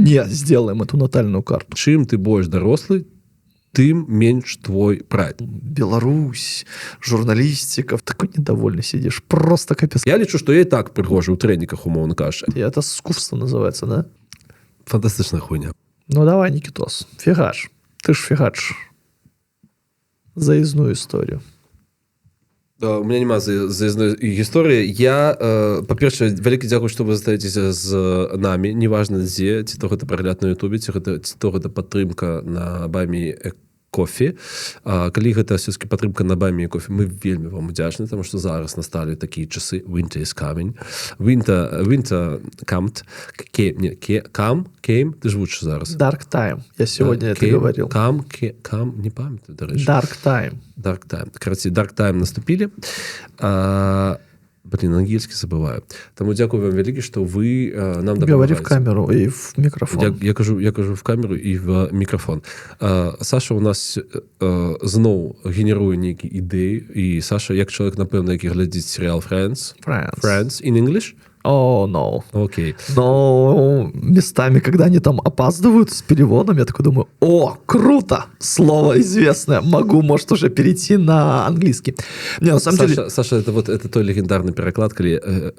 мне сделаем эту натальную карту. Чым ты больш дарослы, тым менш твой прайд. Беларусь, журналистика, такой недовольный сидишь, просто капец. Я лічу, што я і так прыгожы ў трэніках, умоўна кажучы. Это скуфство называется, да? Фантастычная хуйня. Ну давай, Никитос, фигач. Ты ж фигач. Заездную историю. У меня няма заездной гісторыі. Я, па-першае, вялікі дзякуй, што вы застаецеся з намі, неважна дзе, ці то гэта прагляд на Ютубе, ці то гэта падтрымка на Баймі кофе. Калі гэта все-таки падтрымка на Баймі кофе, мы вельмі вам удзячны, тому што зараз насталі такія часы. Winter is coming. Winter came. Ты ж вучыш зараз. Dark time. Я сегодня это говорил. Не памятаю, до речі. Dark time. Короче, Dark time наступили. Блин, ангельский забываю. Тому дякую вам велике, что вы нам допомагаете. Говори в камеру и в микрофон. Я кажу в камеру и в микрофон. Саша у нас зноў генеруе нейкі ідэі. І Саша, як чоловік, напевно, який глядить серіал Friends in English. Oh, no. Окей. Но местами, когда они там опаздывают с переводом, я такой думаю, о, круто, слово известное, могу, может, уже перейти на английский. Не, на самом деле... Саша, это той легендарный переклад, когда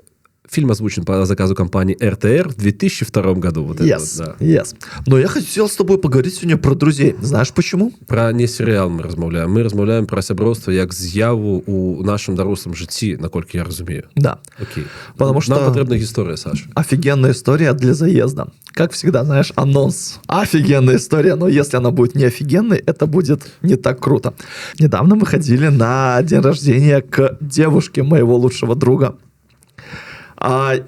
фильм озвучен по заказу компании РТР в 2002 году. Вот yes. Но я хотел с тобой поговорить сегодня про друзей. Знаешь почему? Про не сериал мы размаўляем. Мы размаўляем про сяброўства як з'яву у нашем дарослым жыцці, наколькі я разумею. Да. Окей. Потому что нам потребна история, Саша. Офигенная история для заезда. Как всегда, знаешь, анонс. Офигенная история, но если она будет не офигенной, это будет не так круто. Недавно мы ходили на день рождения к девушке моего лучшего друга.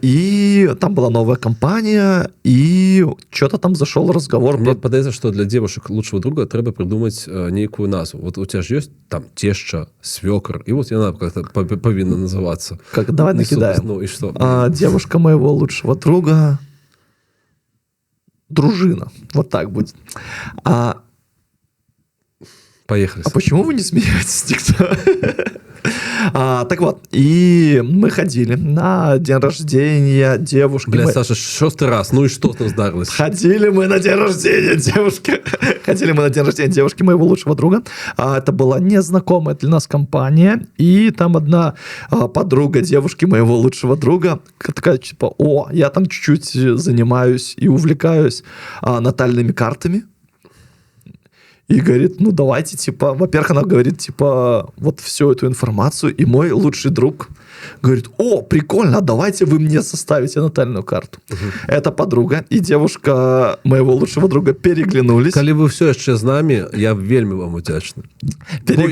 И там была новая компания, и что-то там зашел разговор. Мне падаецца, что для девушек лучшего друга трэба придумать нейкую назву. Вот у тебя же есть там теща, свекр, и вот она как-то повинна называться. Давай накидаем. Ну и что? Девушка моего лучшего друга, дружина. Вот так будет. Поехали. А почему вы не смеетесь никто? Так вот, и мы ходили на день рождения девушки. Бля, Саша, шостый раз, ну и что там сдарилось? Ходили мы на день рождения девушки. Ходили мы на день рождения девушки моего лучшего друга. Это была незнакомая для нас компания. И там одна подруга девушки моего лучшего друга такая, типа, я там чуть-чуть занимаюсь и увлекаюсь натальными картами. И говорит, ну давайте, типа, во-первых, она говорит, типа, вот всю эту информацию, и мой лучший друг говорит, прикольно, давайте вы мне составите натальную карту. Эта подруга и девушка моего лучшего друга переглянулись. Коли вы все еще с нами, я вельми вам удячный.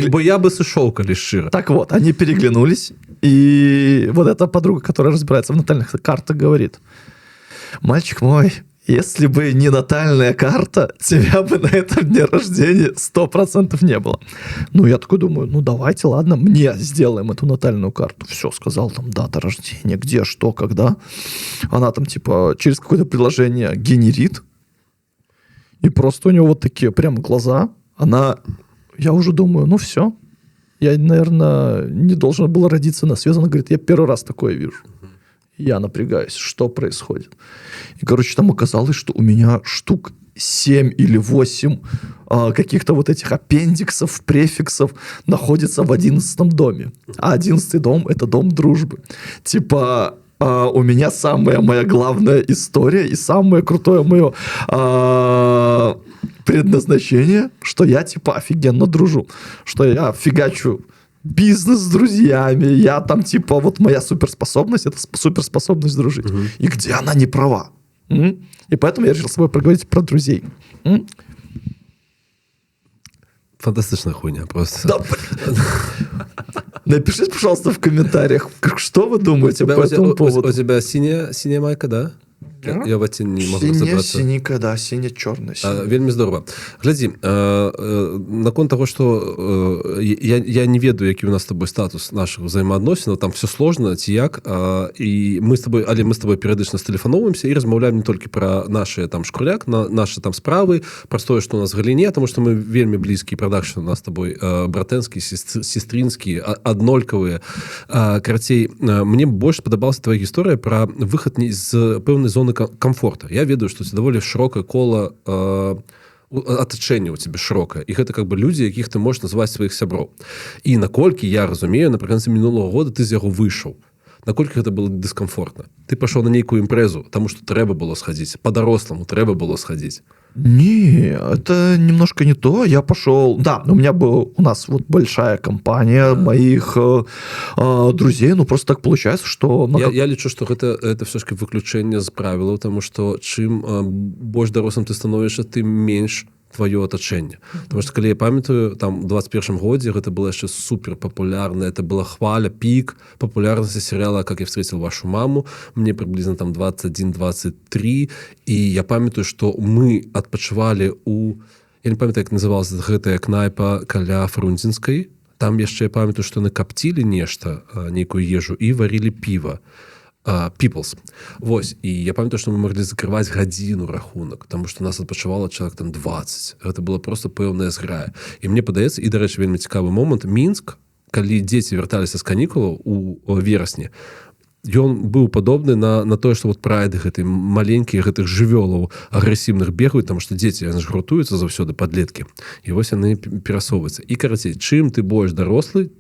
Бо я бы сышел, коли широ. Так вот, они переглянулись, и вот эта подруга, которая разбирается в натальных картах, говорит, мальчик мой, если бы не натальная карта, тебя бы на этом дне рождения 100% не было. Ну, я такой думаю, ну, давайте, ладно, мне сделаем эту натальную карту. Все, сказал там дата рождения, где, что, когда. Она там, типа, через какое-то приложение генерит. И просто у него вот такие прям глаза. Я уже думаю, ну, все. Я, наверное, не должен был родиться на свет. Она говорит, я первый раз такое вижу. Я напрягаюсь, что происходит. И, короче, там оказалось, что у меня штук 7 или 8 каких-то вот этих аппендиксов, префиксов находится в 11 доме. А 11 дом – это дом дружбы. Типа, у меня самая моя главная история и самое крутое мое предназначение, что я, типа, офигенно дружу. Что я фигачу бизнес с друзьями, я там, типа, вот моя суперспособность, это суперспособность дружить. И где она не права. И поэтому я решил с тобой поговорить про друзей. Фантастичная хуйня просто. Да, напишите, пожалуйста, в комментариях, что вы думаете по этому поводу. У тебя синяя майка, да? Я в эти не могу разобраться. Синенькая, да, синя-чорная. Вельмі здорово. Глядзі, наконт того, что я не ведаю, які у нас с тобой статус наших взаимоотносин, там все сложно, ці як, і мы с тобой перыядычна стэлефаноўваемся і размаўляем не толькі про наши там шкурляк, наши там справы, про тое, что у нас в галіне, потому что мы вельмі блізкі продакшн у нас с тобой братэнскі, сестринскі, аднолькавыя. Карацей, мне больш падабалася твоя гісторыя про выход з пэўнай зоны комфорта. Я ведаю, што це даволі шырокае кола атачэння ў цябе шырокае. І гэта как бы людзі, якіх ты можаш назваць сваіх сяброў. І наколькі я разумею, напрыканцы мінулого года ты з яго выйшаў. Наколькі гэта было дыскамфортна. Ты пашоў на нейкую імпрэзу, таму што трэба было схадзіць. Па-даросламу трэба было схадзіць. Не, это немножко не то. Я пошел... Да, у нас вот большая компания моих друзей. Ну, просто так получается, что... Я лічу, што гэта все ж выключэнне з правілаў, таму што чым больш дарослым ты становішся, тым менш твоё атачэнне. Потому что, калі я памятаю, там, у 21 годзе гэта было яшчэ супер папулярна, это была хваля, пік папулярнасці сериала «Как я встретил вашу маму». Мне приблизно там 21-23, і я памятаю, што мы адпачывалі я не памятаю, як называлася гэтая кнайпа каля Фрунзенскай. Там яшчэ я памятаю, што яны капцілі нешта, нейкую ежу, і варілі піва. Peoples. Вось. І я памятаю, што мы маглі закрываць гадзіну рахунак, таму што нас адпачывала чалавек там 20. Гэта была просто пэўная зграя. І мне падаецца, і, дарэчы, вельмі цікавы момант, Мінск, калі дзеці вярталіся з канікулаў у верасні, ён быў падобны на тое, што вот прайды гэтай маленькія гэтых жывёлаў агрэсіўных бегаюць, таму што дзеці, яны ж гуртуюцца заўсёды, падлеткі. І вось яны перасоўваюцца. І, карацей, чым ты больш дарослы,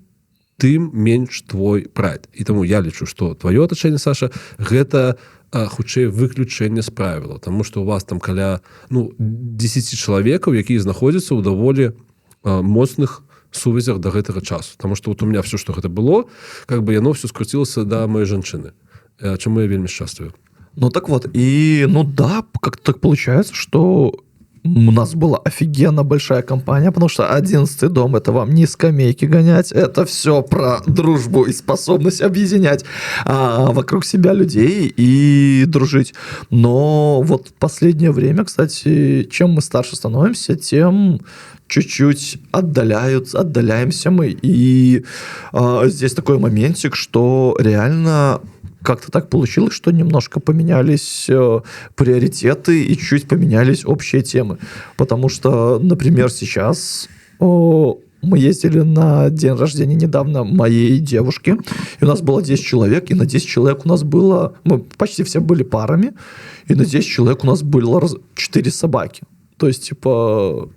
тым менш твой прайд. І таму я лічу, што твоё атачэнне, Саша, гэта хутчэй выключэнне з правілаў, таму што у вас там каля 10 чалавекаў, якія знаходзяцца ў даволі моцных сувязях да гэтага часу. Таму што вот у меня все, што гэта было, как бы яно все скруцілася да моей жанчыны. Чаму я вельмі шчаслівы. Ну так вот, и да, как-то так получается, что у нас была офигенно большая компания, потому что 11-й дом — это вам не скамейки гонять, это все про дружбу и способность объединять вокруг себя людей и дружить. Но вот в последнее время, кстати, чем мы старше становимся, тем чуть-чуть отдаляемся мы. И здесь такой моментик, что реально... Как-то так получилось, что немножко поменялись приоритеты и чуть поменялись общие темы. Потому что, например, сейчас мы ездили на день рождения недавно моей девушки, и у нас было 10 человек, и на 10 человек у нас было... Мы почти все были парами, и на 10 человек у нас было 4 собаки. То есть, типа...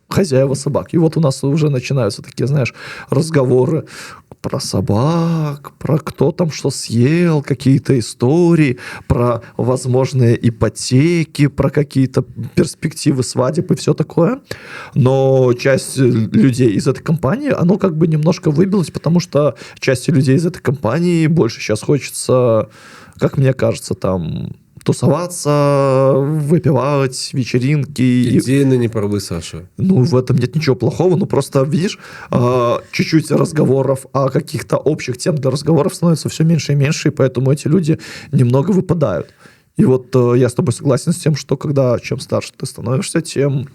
хозяева собак. И вот у нас уже начинаются такие, знаешь, разговоры про собак, про кто там что съел, какие-то истории, про возможные ипотеки, про какие-то перспективы свадеб и все такое. Но часть людей из этой компании, оно как бы немножко выбилось, потому что части людей из этой компании больше сейчас хочется, как мне кажется, там... тусоваться, выпивать, вечеринки. Идейно не правы, Саша. Ну, в этом нет ничего плохого, но просто, видишь, чуть-чуть разговоров о каких-то общих тем для разговоров становится все меньше и меньше, и поэтому эти люди немного выпадают. И вот я с тобой согласен с тем, что чем старше ты становишься, тем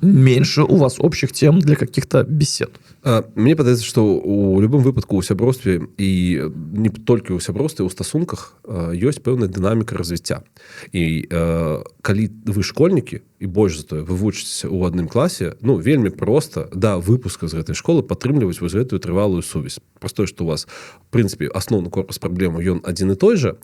меньше у вас общих тем для каких-то бесед. Мне падаецца, што ў любым выпадку ў сяброўстве і не толькі ў сяброўстве, у стасунках ёсць пэўная дынаміка развіцця. І калі вы школьнікі, і больш за тое, вы вучыцеся ў адным класе, вельмі проста да выпуска з гэтай школы падтрымліваць вось гэтую трывалую сувязь. Простое, што у вас, в прынцыпе, асноўны корпус праблемаў, ён адзін і той жа,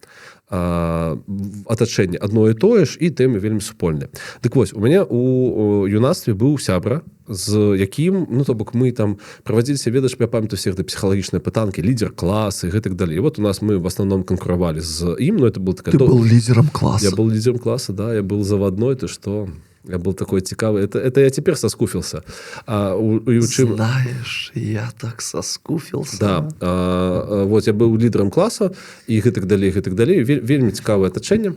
атачэнне адно і тое ж, і тэмы вельмі супольныя. Дык вось, у мяне у юнацтве быў сябра, з якім, то бок мы там правадзіліся, ведаеш, я памятаю всех да псіхалагічныя пытанкі, лідер класа і гэтак далей. І вот у нас мы в основном конкуравалі з ім, это был такая... Ты был лидером класса. Я был лидером класса, да, я был заводной, ты что... Я был такой цікавый. Это я теперь соскуфился. Знаешь, я так соскуфился. Да. Вот я был лидером класса, и гэтак далей. Вельмі цікавае атачэнне.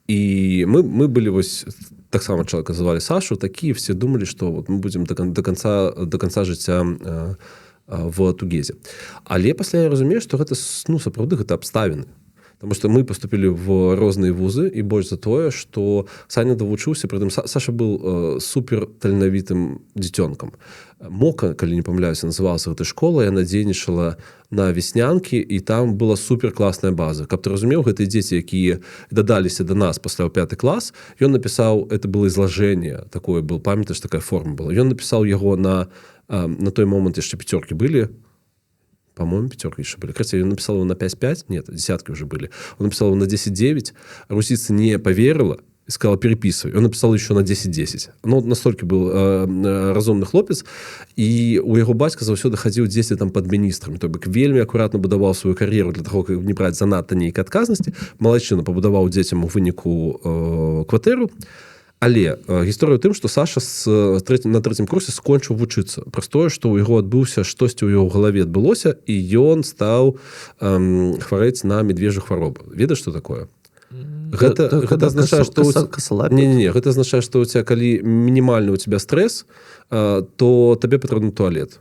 И мы были вось... Так само человека звали Сашу, такие все думали, что вот мы будем до конца жыцця в Тугезе. Але пасля я разумею, што гэта, сапраўды, гэта абставіны. Потому что мы поступили в розныя вузы, і больш за тое, што Саня давучыўся, притым Саша был супер таленавітым дзіцёнкам. Мока, калі не памыляюся, называлася гэтай школа, яна дзейнічала на веснянкі, і там была супер класная база. Каб ты разумеў, гэтыя дзеці, якія дадаліся до нас пасля ў 5 клас, ён напісаў, это было изложение, такое был, памятаеш, такая форма была. Ён напісаў яго на той момант яшчэ 5 былі, по-моему, пятерки еще были. Кажется, он написал его на 5-5, нет, десятки уже были. Он написал его на 10-9, русица не поверила, и сказала, переписывай. Он написал еще на 10-10. Ну, настолько был разумны хлопец, і у яго бацька заўсёды хадзіў дзесьці там пад міністрамі, то бок вельмі акуратна будаваў сваю кар'еру для таго, каб не браць занадта нейкай адказнасці. Малайчына пабудаваў дзецям у выніку кватэру. Але гісторыя ў тым, што Саша на трэцім курсе скончыў вучыцца. Праз тое, што ў яго адбыўся штосьці ў яго голове адбылося, і ён стаў хварэць на медвежью хваробу. Ведаеш, што такое? Гэта азначае, што гэта азначае, што у цябе калі мінімальны у тебя стресс, то табе патрэбны туалет.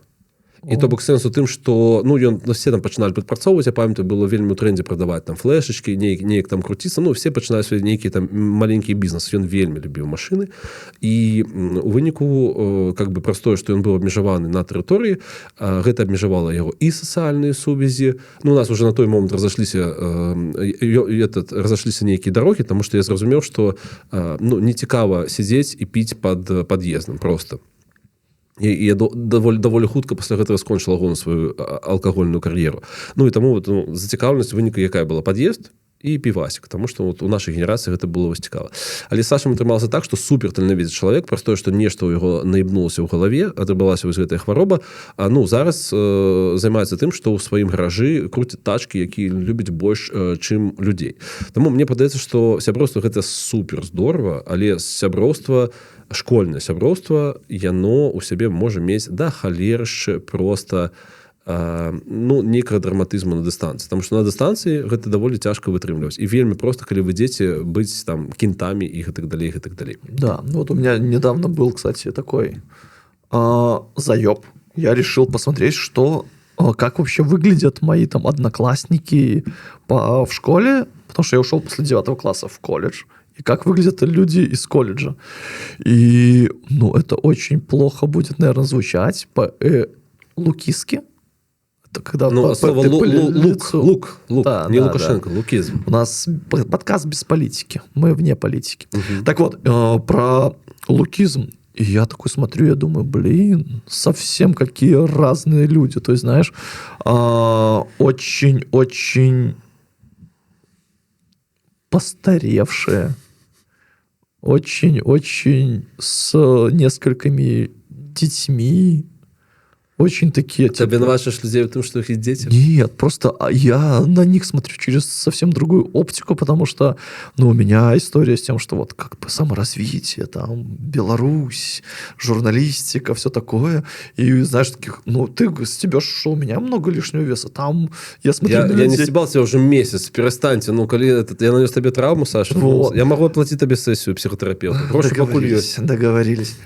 І то бок сэнс у тым, што все там пачыналі падпрацоўваць, я памятаю, было вельмі ў трендзе прадаваць там флешачкі, неяк там круціцца, все пачынаюць свой нейкі там маленькі бізнес. Ён вельмі любіў машыны, і у выніку как бы праз тое, што ён быў абмежаваны на тэрыторыі, гэта абмежавала яго і сацыяльныя сувязі. У нас уже на той момант разышліся нейкія дарогі, таму што я зразумеў, што не цікава сядзець і піць пад пад'ездам проста. І я даволі хутка пасля гэтага скончыла агону сваю алкагольную кар'еру. І таму зацікаўленасць выніку якая была пад'езд і півасік, таму што у нашай генерацыі гэта было вось цікава. Але з Сашам атрымалася так, што супер таленавіты чалавек, праз тое, што нешта ў яго наебнулася ў галаве, атрымалася вось гэтая хвароба, зараз займаецца тым, што ў сваім гаражы круціць тачкі, які любіць больш, чым людзей. Таму мне падаецца, што сяброўства гэта супер здорава, але сяброўства, школьнае сяброўства, яно ў сябе можа мець да халерышчы проста нейкага драматызму на дыстанцыі. Таму што на дыстанцыі гэта даволі цяжка вытрымліваць. І вельмі проста, калі вы ідзеце быць там кентамі і гэтак далей, гэтак далей. Да, вот у меня недавно был, кстати, такой заёб. Я решил посмотреть, как вообще выглядят мои там одноклассники в школе, потому что я ушел после 9 класса в колледж. И как выглядят люди из колледжа. И, это очень плохо будет, наверное, звучать по-лукистски. Это когда слово лук. Да, не Лукашенко, да. Лукизм. У нас подкаст без политики. Мы вне политики. Так вот, про лукизм. И я такой смотрю, я думаю, совсем какие разные люди. То есть, знаешь, очень-очень постаревшие, очень-очень с несколькими детьми, очень такие... Ты виноватишь людей в том, что их есть дети? Нет, просто я на них смотрю через совсем другую оптику, потому что, у меня история с тем, что вот как бы саморазвитие, там, Беларусь, журналистика, все такое. И знаешь, таких, ты стебешь, что у меня много лишнего веса. Там я смотрю на людей... Я не стебался уже месяц, перестаньте. Я нанес тебе травму, Саша. Вот. Я могу оплатить тебе сессию психотерапевта. Договорились.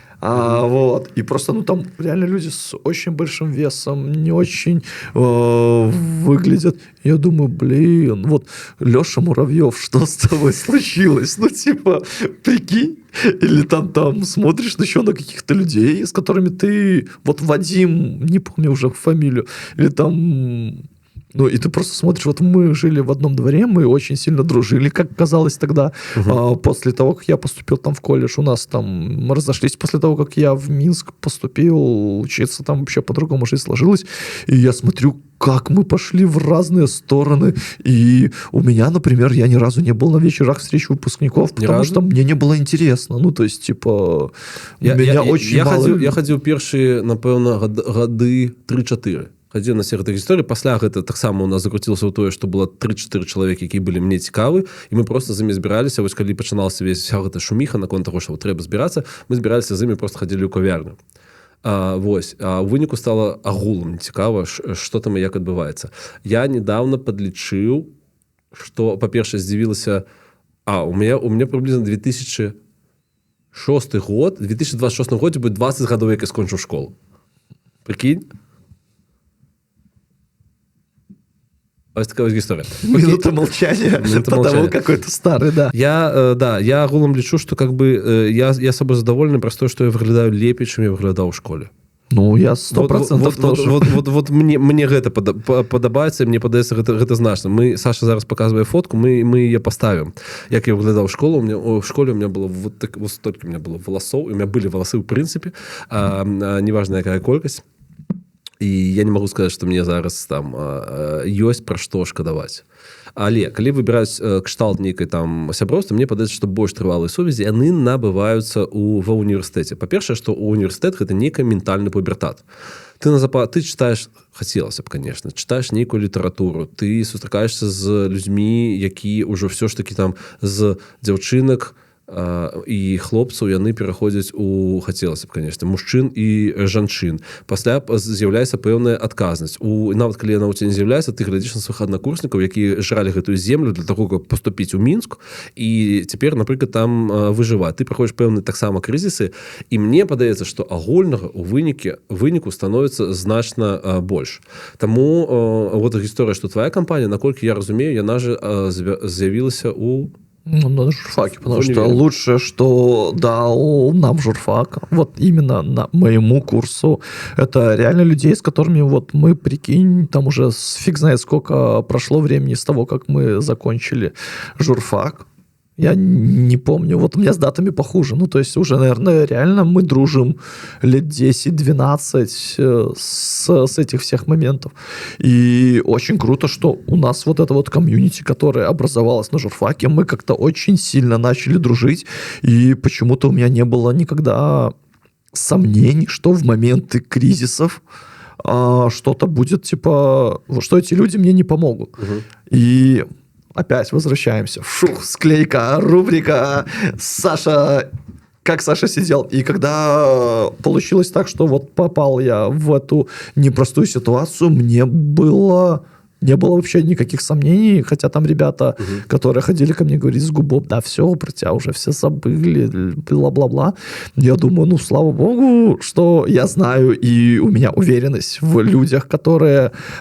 И просто, там реально люди с очень большим весом, не очень выглядят. Я думаю, вот Леша Муравьев, что с тобой случилось? Прикинь. Или там смотришь еще на каких-то людей, с которыми ты... Вот Вадим, не помню уже фамилию, или там... и ты просто смотришь, вот мы жили в одном дворе, мы очень сильно дружили, как казалось тогда. После того, как я поступил там в колледж, у нас там мы разошлись. После того, как я в Минск поступил учиться, там вообще по-другому жизнь сложилась. И я смотрю, как мы пошли в разные стороны. И у меня, например, я ни разу не был на вечерах встреч выпускников, потому что мне не было интересно. Я ходил першие, напевно, годы 3-4. Хадзіў на всех гэтых гісторый. Пасля гэта таксама у нас закруцілася ў тое, што было 3-4 чалавекі, якія былі мне цікавы, і мы просто з імі збіраліся. Вось калі пачыналася вся гэта шуміха наконт таго, што трэба збірацца, мы збіраліся з імі, просто хадзілі ў кавярню. А ў выніку стала агулам цікава, што там і як адбываецца. Я недавно падлічыў, што, па-першае, здзівілася... у меня приблизно 2006 год. В 2026 годзе будет 20 гадоў, як я скончыў школу. Прикинь? Ось такая история. Минута молчания, потому какой ты старый, да. Я агулам лічу, што как бы я собой задоволены про то, што я выглядаю лепей, чым я выглядаў у школе. Я 100% тоже. Вот мне гэта падабаецца, мне падаецца гэта значна. Саша зараз показывае фотку, мы яе поставим. Як я выглядаў в школе у меня было вот столько у меня было волосов, у меня были волосы в принципе, неважно якая колькасць. і я не магу сказаць, што мне зараз там ёсць пра што шкадаваць. Але калі выбіраюць кшталт нейкай там сяброўства, мне падаецца, што больш трывалыя сувязі яны набываюцца ва ўніверсітэце. Па-першае, што ўніверсітэт гэта нейкі ментальны пубертат. Ты чытаеш, хацелася б, конечно, чытаеш нейкую літаратуру, ты сустракаешся з людзьмі, які ўжо ўсё ж такі там з дзяўчынак і хлопцаў яны пераходзяць у, хацелася б, конечно, мужчын і жанчын. Пасля з'яўляецца пэўная адказнасць. Нават калі яна ў цябе не з'яўляецца, ты глядзіш на сваіх аднакурснікаў, якія жралі гэтую землю для таго, каб паступіць у Мінск, і цяпер, напрыклад, там выжываць. Ты праходзіш пэўныя таксама крызісы, і мне падаецца, што агульнага ў выніку становіцца значна больш. Таму вот гісторыя, што твоя кампанія, наколькі я разумею, яна же з'явілася у на журфаке, потому что лучшее, что дал нам журфак, вот именно на моему курсу, это реально людей, с которыми вот мы, прикинь, там уже фиг знает сколько прошло времени с того, как мы закончили журфак. Я не помню, вот у меня с датами похуже. Ну, то есть уже, наверное, реально мы дружим лет 10-12 с этих всех моментов. И очень круто, что у нас вот это вот комьюнити, которое образовалось на журфаке, мы как-то очень сильно начали дружить. И почему-то у меня не было никогда сомнений, что в моменты кризисов что-то будет, типа, что эти люди мне не помогут. И опять возвращаемся. Фух, склейка, рубрика Саша, как Саша сидел. И когда получилось так, что вот попал я в эту непростую ситуацию, мне не было вообще никаких сомнений, хотя там ребята, которые ходили ко мне говорить с губом, да, все, про тебя уже все забыли, бла-бла-бла. Я думаю, ну, слава богу, что я знаю, и у меня уверенность в людях,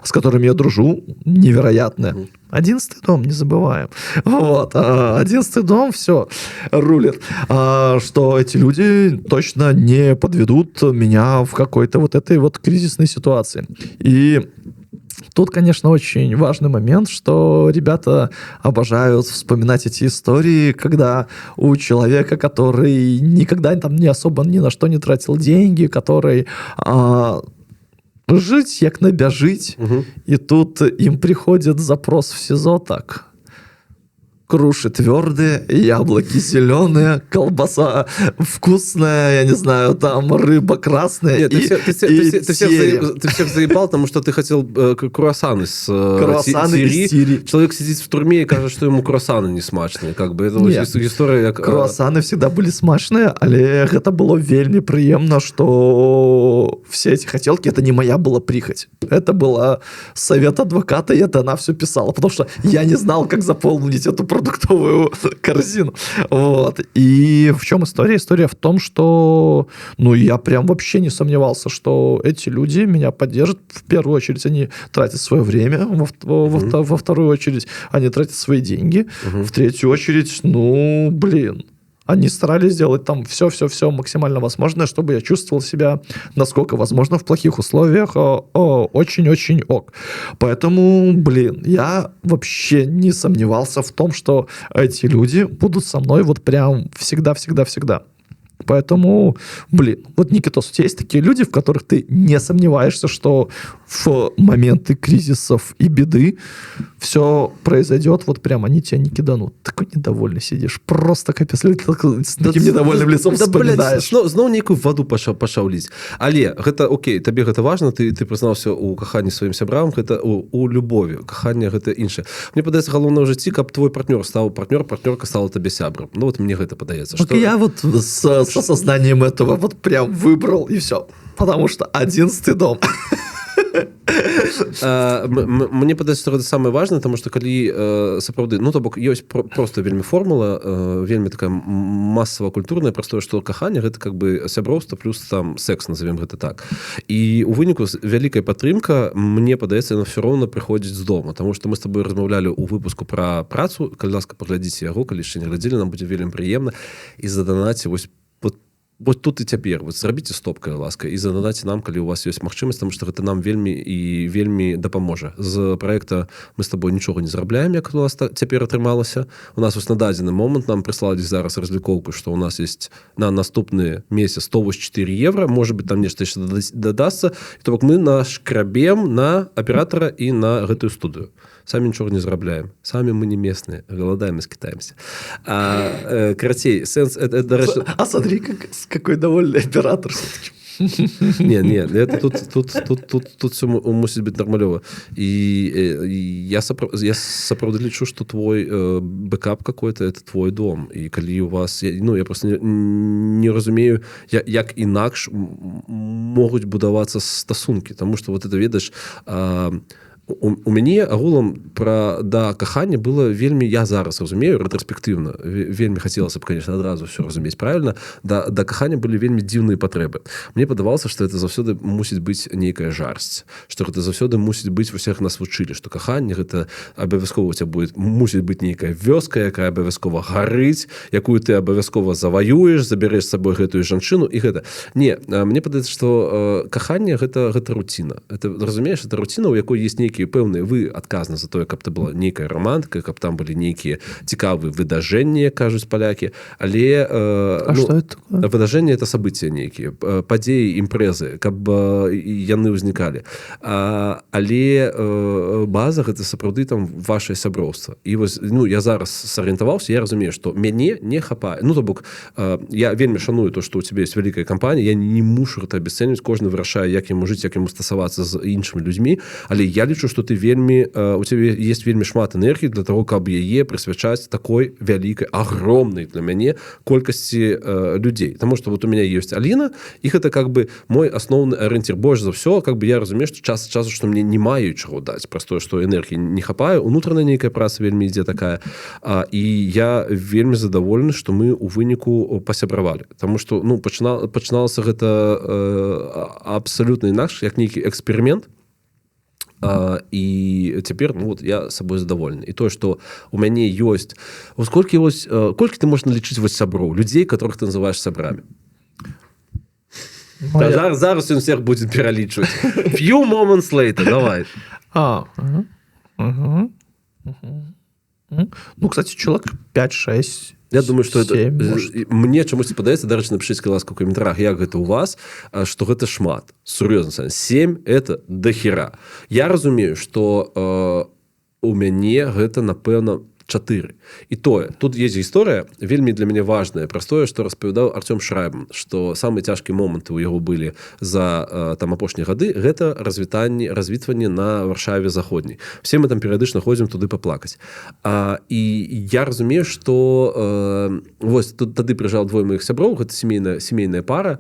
с которыми я дружу, невероятная. 11-й дом, не забываем. Вот, 11-й дом, все, рулит. Что эти люди точно не подведут меня в какой-то вот этой вот кризисной ситуации. И тут, конечно, очень важный момент, что ребята обожают вспоминать эти истории, когда у человека, который никогда там не особо ни на что не тратил деньги, который жить, як набяжить, и тут им приходит запрос в СИЗО так. Круши твердые, яблоки зеленые, колбаса вкусная, я не знаю, там рыба красная. Нет, ты всех заебал, потому что ты хотел круассаны из Сирии. Человек сидит в турме и кажется, что ему круассаны не смачные. Как бы это история. Круассаны всегда были смачные, але это было вельми приемно, что все эти хотелки, это не моя была прихоть. Это была совет адвоката, и это она все писала, потому что я не знал, как заполнить эту продуктовую корзину. Вот. И в чем история? История в том, что я прям вообще не сомневался, что эти люди меня поддержат. В первую очередь они тратят свое время, во вторую очередь они тратят свои деньги, в третью очередь, они старались сделать там все максимально возможное, чтобы я чувствовал себя, насколько возможно, в плохих условиях очень-очень ок. Поэтому, я вообще не сомневался в том, что эти люди будут со мной вот прям всегда-всегда-всегда. Поэтому, вот, Никитос, у тебя есть такие люди, в которых ты не сомневаешься, что в моменты кризисов и беды все произойдет, вот прям они тебя не киданут. Такой недовольный сидишь, просто капец, с таким недовольным лицом вспоминаешь. Зноў нейкую ваду пашаў ліць. Але гэта окей, табе гэта важна, ты прызнаўся ў каханні сваім сябрам, гэта у любові, каханне гэта іншае. Мне падаецца, галоўнае ў жыцці, каб твой партнёрка стала табе сябрам. Вот мне гэта падаецца. Я вот с осознанием этого вот прям выбрал, и все. Потому что 11-й дом. Мне падаецца, што гэта самае важнае, таму што калі сапраўды, то бок ёсць проста вельмі формула, вельмі такая масава-культурная, простое, што каханне гэта как бы сяброўства плюс там секс, назовем гэта так. І у выніку вялікая падтрымка, мне падаецца, яна ўсё роўна прыходзіць з дома, таму што мы з табой размаўлялі ў выпуску пра працу, калі ласка, паглядзіце яго, калі яшчэ не глядзелі, нам будзе вельмі прыемна, і заданаце вось вот тут і цяпер вот зрабіце стоп, калі ласка, і зададаце нам, калі у вас ёсць магчымасць, тому што гэта нам вельмі дапаможа. З праекта мы з тобой нічога не зарабляем, як у нас цяпер атрымалася. У нас вось на дадзены момант нам прыслалі зараз разлікоўку, што у нас есть на наступны месяц 104 евро, можа быть, там нешта яшчэ дадасца. То бок мы нашкрабем на аператара і на гэтую студыю. Самі нічога не зарабляем. Самі мы не местныя, галадаем і скітаемся. Карацей, сэнс... А смотри, какой довольный оператор все-таки. Не, это тут все мусіць быць нармалёва. І я сапраўды лічу, што твой бэкап какой-то это твой дом. І калі у вас... я просто не разумею, як інакш могуць будавацца стасункі. Таму што вот это, ведаеш, у мяне агулам да кахання было вельмі, я зараз разумею рэтраспектыўна, вельмі хацелася б, конечно, адразу все разумець правильно, да кахання былі вельмі дзіўныя патрэбы. Мне падавалася, што это заўсёды мусіць быць нейкая жарсць, што гэта заўсёды мусіць быць, усіх нас вучылі, што каханне гэта абавязкова у цябе мусіць быць нейкая вёска, якая абавязкова гарыць, якую ты абавязкова заваюеш, забярэш з сабой гэтую жанчыну і гэта. Не, мне падаецца, што каханне гэта руціна. Это, разумееш, это руціна, у якой есть нейкі пэўныя, вы адказны за тое, каб это была нейкая романтика, каб там былі нейкія цікавыя выдажэнні, кажуць палякі, але что это такое? Выдажэнні это события нейкія, падзеі, імпрэзы, каб яны ўзнікалі. Але база гэта сапраўды там вашае сяброўства. І вось, я зараз сарыентаваўся, я разумею, што мяне не хапае. То бок, я вельмі шаную то, што у цябе ёсць вялікая кампанія, я не мушу гэта абясцэньваць, кожны вырашае, як яму жыць, як яму стасавацца з іншымі людзьмі, але я лічу, што ты у цябе есть вельмі шмат энергіі для того, каб яе прысвячаць такой вялікай, агромнай для мяне колькасці людзей. Таму што вот у меня ёсць Аліна, і гэта как бы мой асноўны арыенцір. Больш за ўсё, как бы я разумею, што час ад часу, што мне не маю чаго даць, праз тое, што энергіі не хапае, унутраная нейкая праца вельмі ідзе такая. І я вельмі задаволены, што мы ў выніку пасябравалі. Таму што пачыналася гэта абсалютна інакш, як нейкі эксперымент. І цяпер я сабой задаволены. І тое, што у мяне ёсць... Колькі ты можаш налічыць сяброў, людзей, которых ты называеш сябрамі? Зараз ён всех будзе пералічваць. Few moments later, давай. Кстати, человек 5-6. Я думаю, што мне чамусьці падаецца, дарэчы, напішыце, ласка, ў каментарах, як гэта ў вас, што гэта шмат. Сур'ёзна, 7 это дохера. Я разумею, што у мяне гэта, напэўна, 4. І тое, тут есть гісторыя, вельмі для мяне важная, праз тое, што распавядаў Артём Шрайбман, што самыя цяжкія моманты ў яго былі за апошнія гады, гэта развітванне на Варшаве заходняй. Все мы там перыядычна ходзім туды паплакаць. І я разумею, што вось тут тады прыжаў двое маіх сяброў, гэта сямейная пара,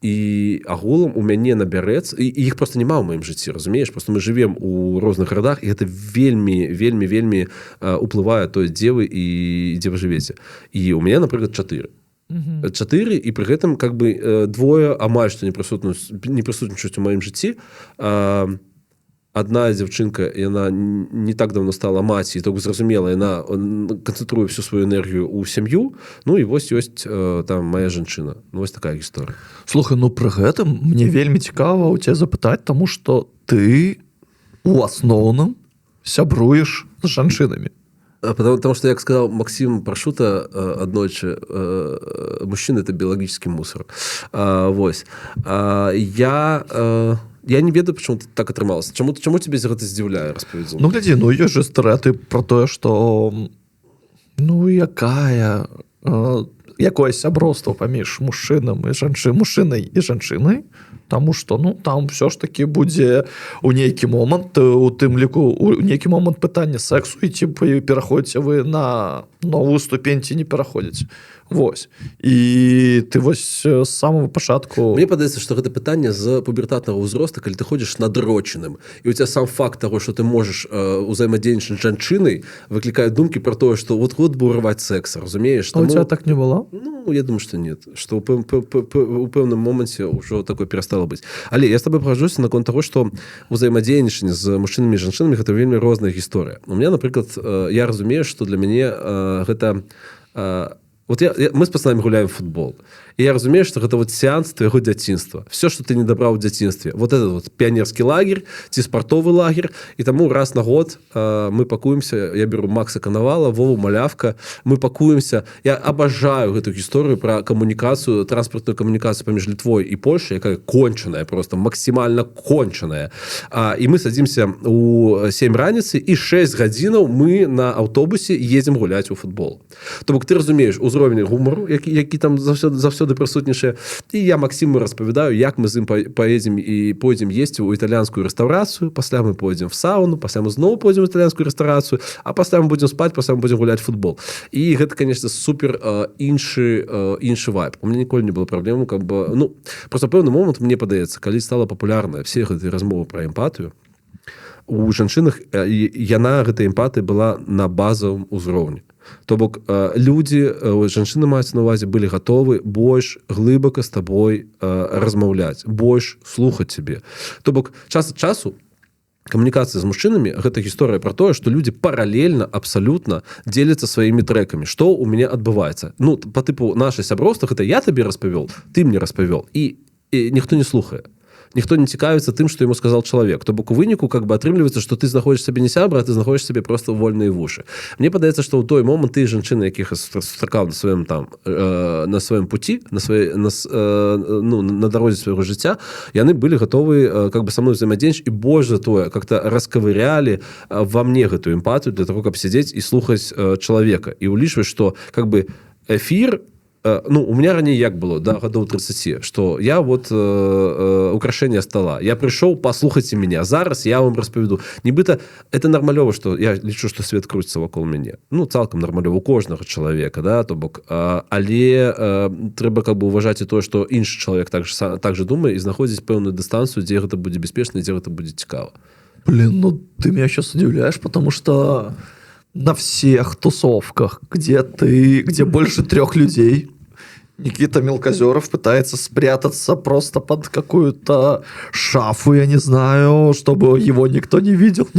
і агулам у мяне набярэцца, і іх проста няма ў маім жыцці, разумееш? Просто мы жывем у розных гарадах, і гэта вельмі уплывае тое, дзе вы і дзе вы жывеце. І у мяне, напрыклад, 4. 4, і пры гэтым как бы двое амаль што не прысутнічаюць у маім жыцці. Адна дзяўчынка, яна не так давно стала маці, і так зразумела, яна канцэнтруе всю сваю энергію ў сям'ю, і вось ёсць там моя жанчына. Вось такая гісторыя. Слухай, пры гэтым мне вельмі цікава ў цябе запытаць, таму што ты у асноўным сябруеш з жанчынамі. Потому что, як сказал Максим Паршута аднойчы, мужчина – это биологический мусор. Я не ведаю, почему так атрымалася. Чаму тебе гэта здзіўляе, распавядзі? Глядзі, ёсць жа стэрэатып про тое, што якое сяброўства паміж мужчынай і жанчынай, таму што там все ж таки будзе у нейкі момант, у тым ліку у нейкі момант пытання сексу, і ці пераходзіце вы на новую ступень, ці не пераходзіце. Вось. І ты вось з самого пачатку... Мне падаецца, што гэта пытанне з пубертатнага ўзроста, калі ты ходзіш надрочаным, і у тебя сам факт таго, што ты можаш узаемадзейнічаць з жанчынай, выклікае думкі пра тое, што вот-вот бы урваць секс, разумееш? У тебя так не было? Я думаю, што нет. Што у пэўным моманце ўжо такое перастала быць. Але я з табой пагажуся наконт таго, што узаемадзейнічанне з мужчынамі і жанчынамі гэта вельмі розная гісторыя. У меня, напрыклад, я разумею, што для мяне гэта Вот мы с пацанамі гуляем в футбол. І я разумею, што гэта вот сеанс твайго дзяцінства. Все, што ты не дабраў у дзяцінстве. Вот этот вот піянерскі лагерь ці спартовы лагерь. І таму раз на год мы пакуемся, я беру Макса Канавала, Вову Малявка, мы пакуемся. Я абажаю гэту гісторыю пра камунікацыю, транспартную камунікацыю паміж Літвой і Польшай, якая кончаная, просто максімальна кончаная. І мы садзімся у 7 раніцы, і 6 гадзінаў мы на аўтобусе едзем гуляць у футбол. То бок ты разумееш узровень гумару, які там заўсёды прысутнічае. І я Максіму распавядаю, як мы з ім паедзем і пойдзем есці ў італьянскую рэстаўрацыю, пасля мы пойдзем в сауну, пасля мы зноў пойдзем у італьянскую рэстаўрацыю, а пасля мы будзем спаць, пасля мы будзем гуляць футбол. І гэта, конечно, супер іншы вайб. У меня ніколі не было праблем, просто пэўны момант, мне падаецца, калі стала папулярная все гэтыя размовы пра эмпатыю, у жанчынах яна гэтай эмпатыі была на базавым узроўні. То бок людзі, жанчыны маюць на ўвазе, былі гатовы больш глыбака з табой размаўляць, больш слухаць цябе. То бок час ад часу камунікацыя з мужчынамі — гэта гісторыя пра тое, што людзі паралельна абсалютна дзеляцца сваімі трэкамі. Што ў мяне адбываецца? Па тыпу нашай сяброўства, гэта я табе распавёл, ты мне распавёл, і ніхто не слухае. Ніхто не цікавіцца тым, што яму сказал чалавек. То бок у выніку атрымліваецца, што ты знаходзіш сабе не сябра, а ты знаходзіш сабе просто вольныя вушы. Мне падаецца, што ў той момант ты жанчыны, якіх сустракаў на сваім пуці, на дарозе свайго жыцця, яны былі гатовы са мной взаимодзейнічаць, і больш за тое, как-то расковырялі во мне гэтую эмпатыю для того, каб сядзець і слухаць чалавека. І улічваць, што эфір, у меня раней як было, да, гадоў 30, што я вот украшэнне стола. Я прыйшоў, паслухайце меня. Зараз я вам распавяду. Нібыта, это нармалёва, што я лічу, што свет круціцца вакол мяне. Цалкам нармалёва у кожнага чалавека, да, то бок. Але трэба уважаць і тое, што іншы чалавек так же думае, і знаходзіць пэўную дыстанцыю, дзе гэта будзе бяспечна, дзе гэта будзе цікава. Блин, ты меня сейчас удивляешь, потому что на всех тусовках, где больше 3 людей, Никита Мелкозеров пытается спрятаться просто под какую-то шафу, я не знаю, чтобы его никто не видел, у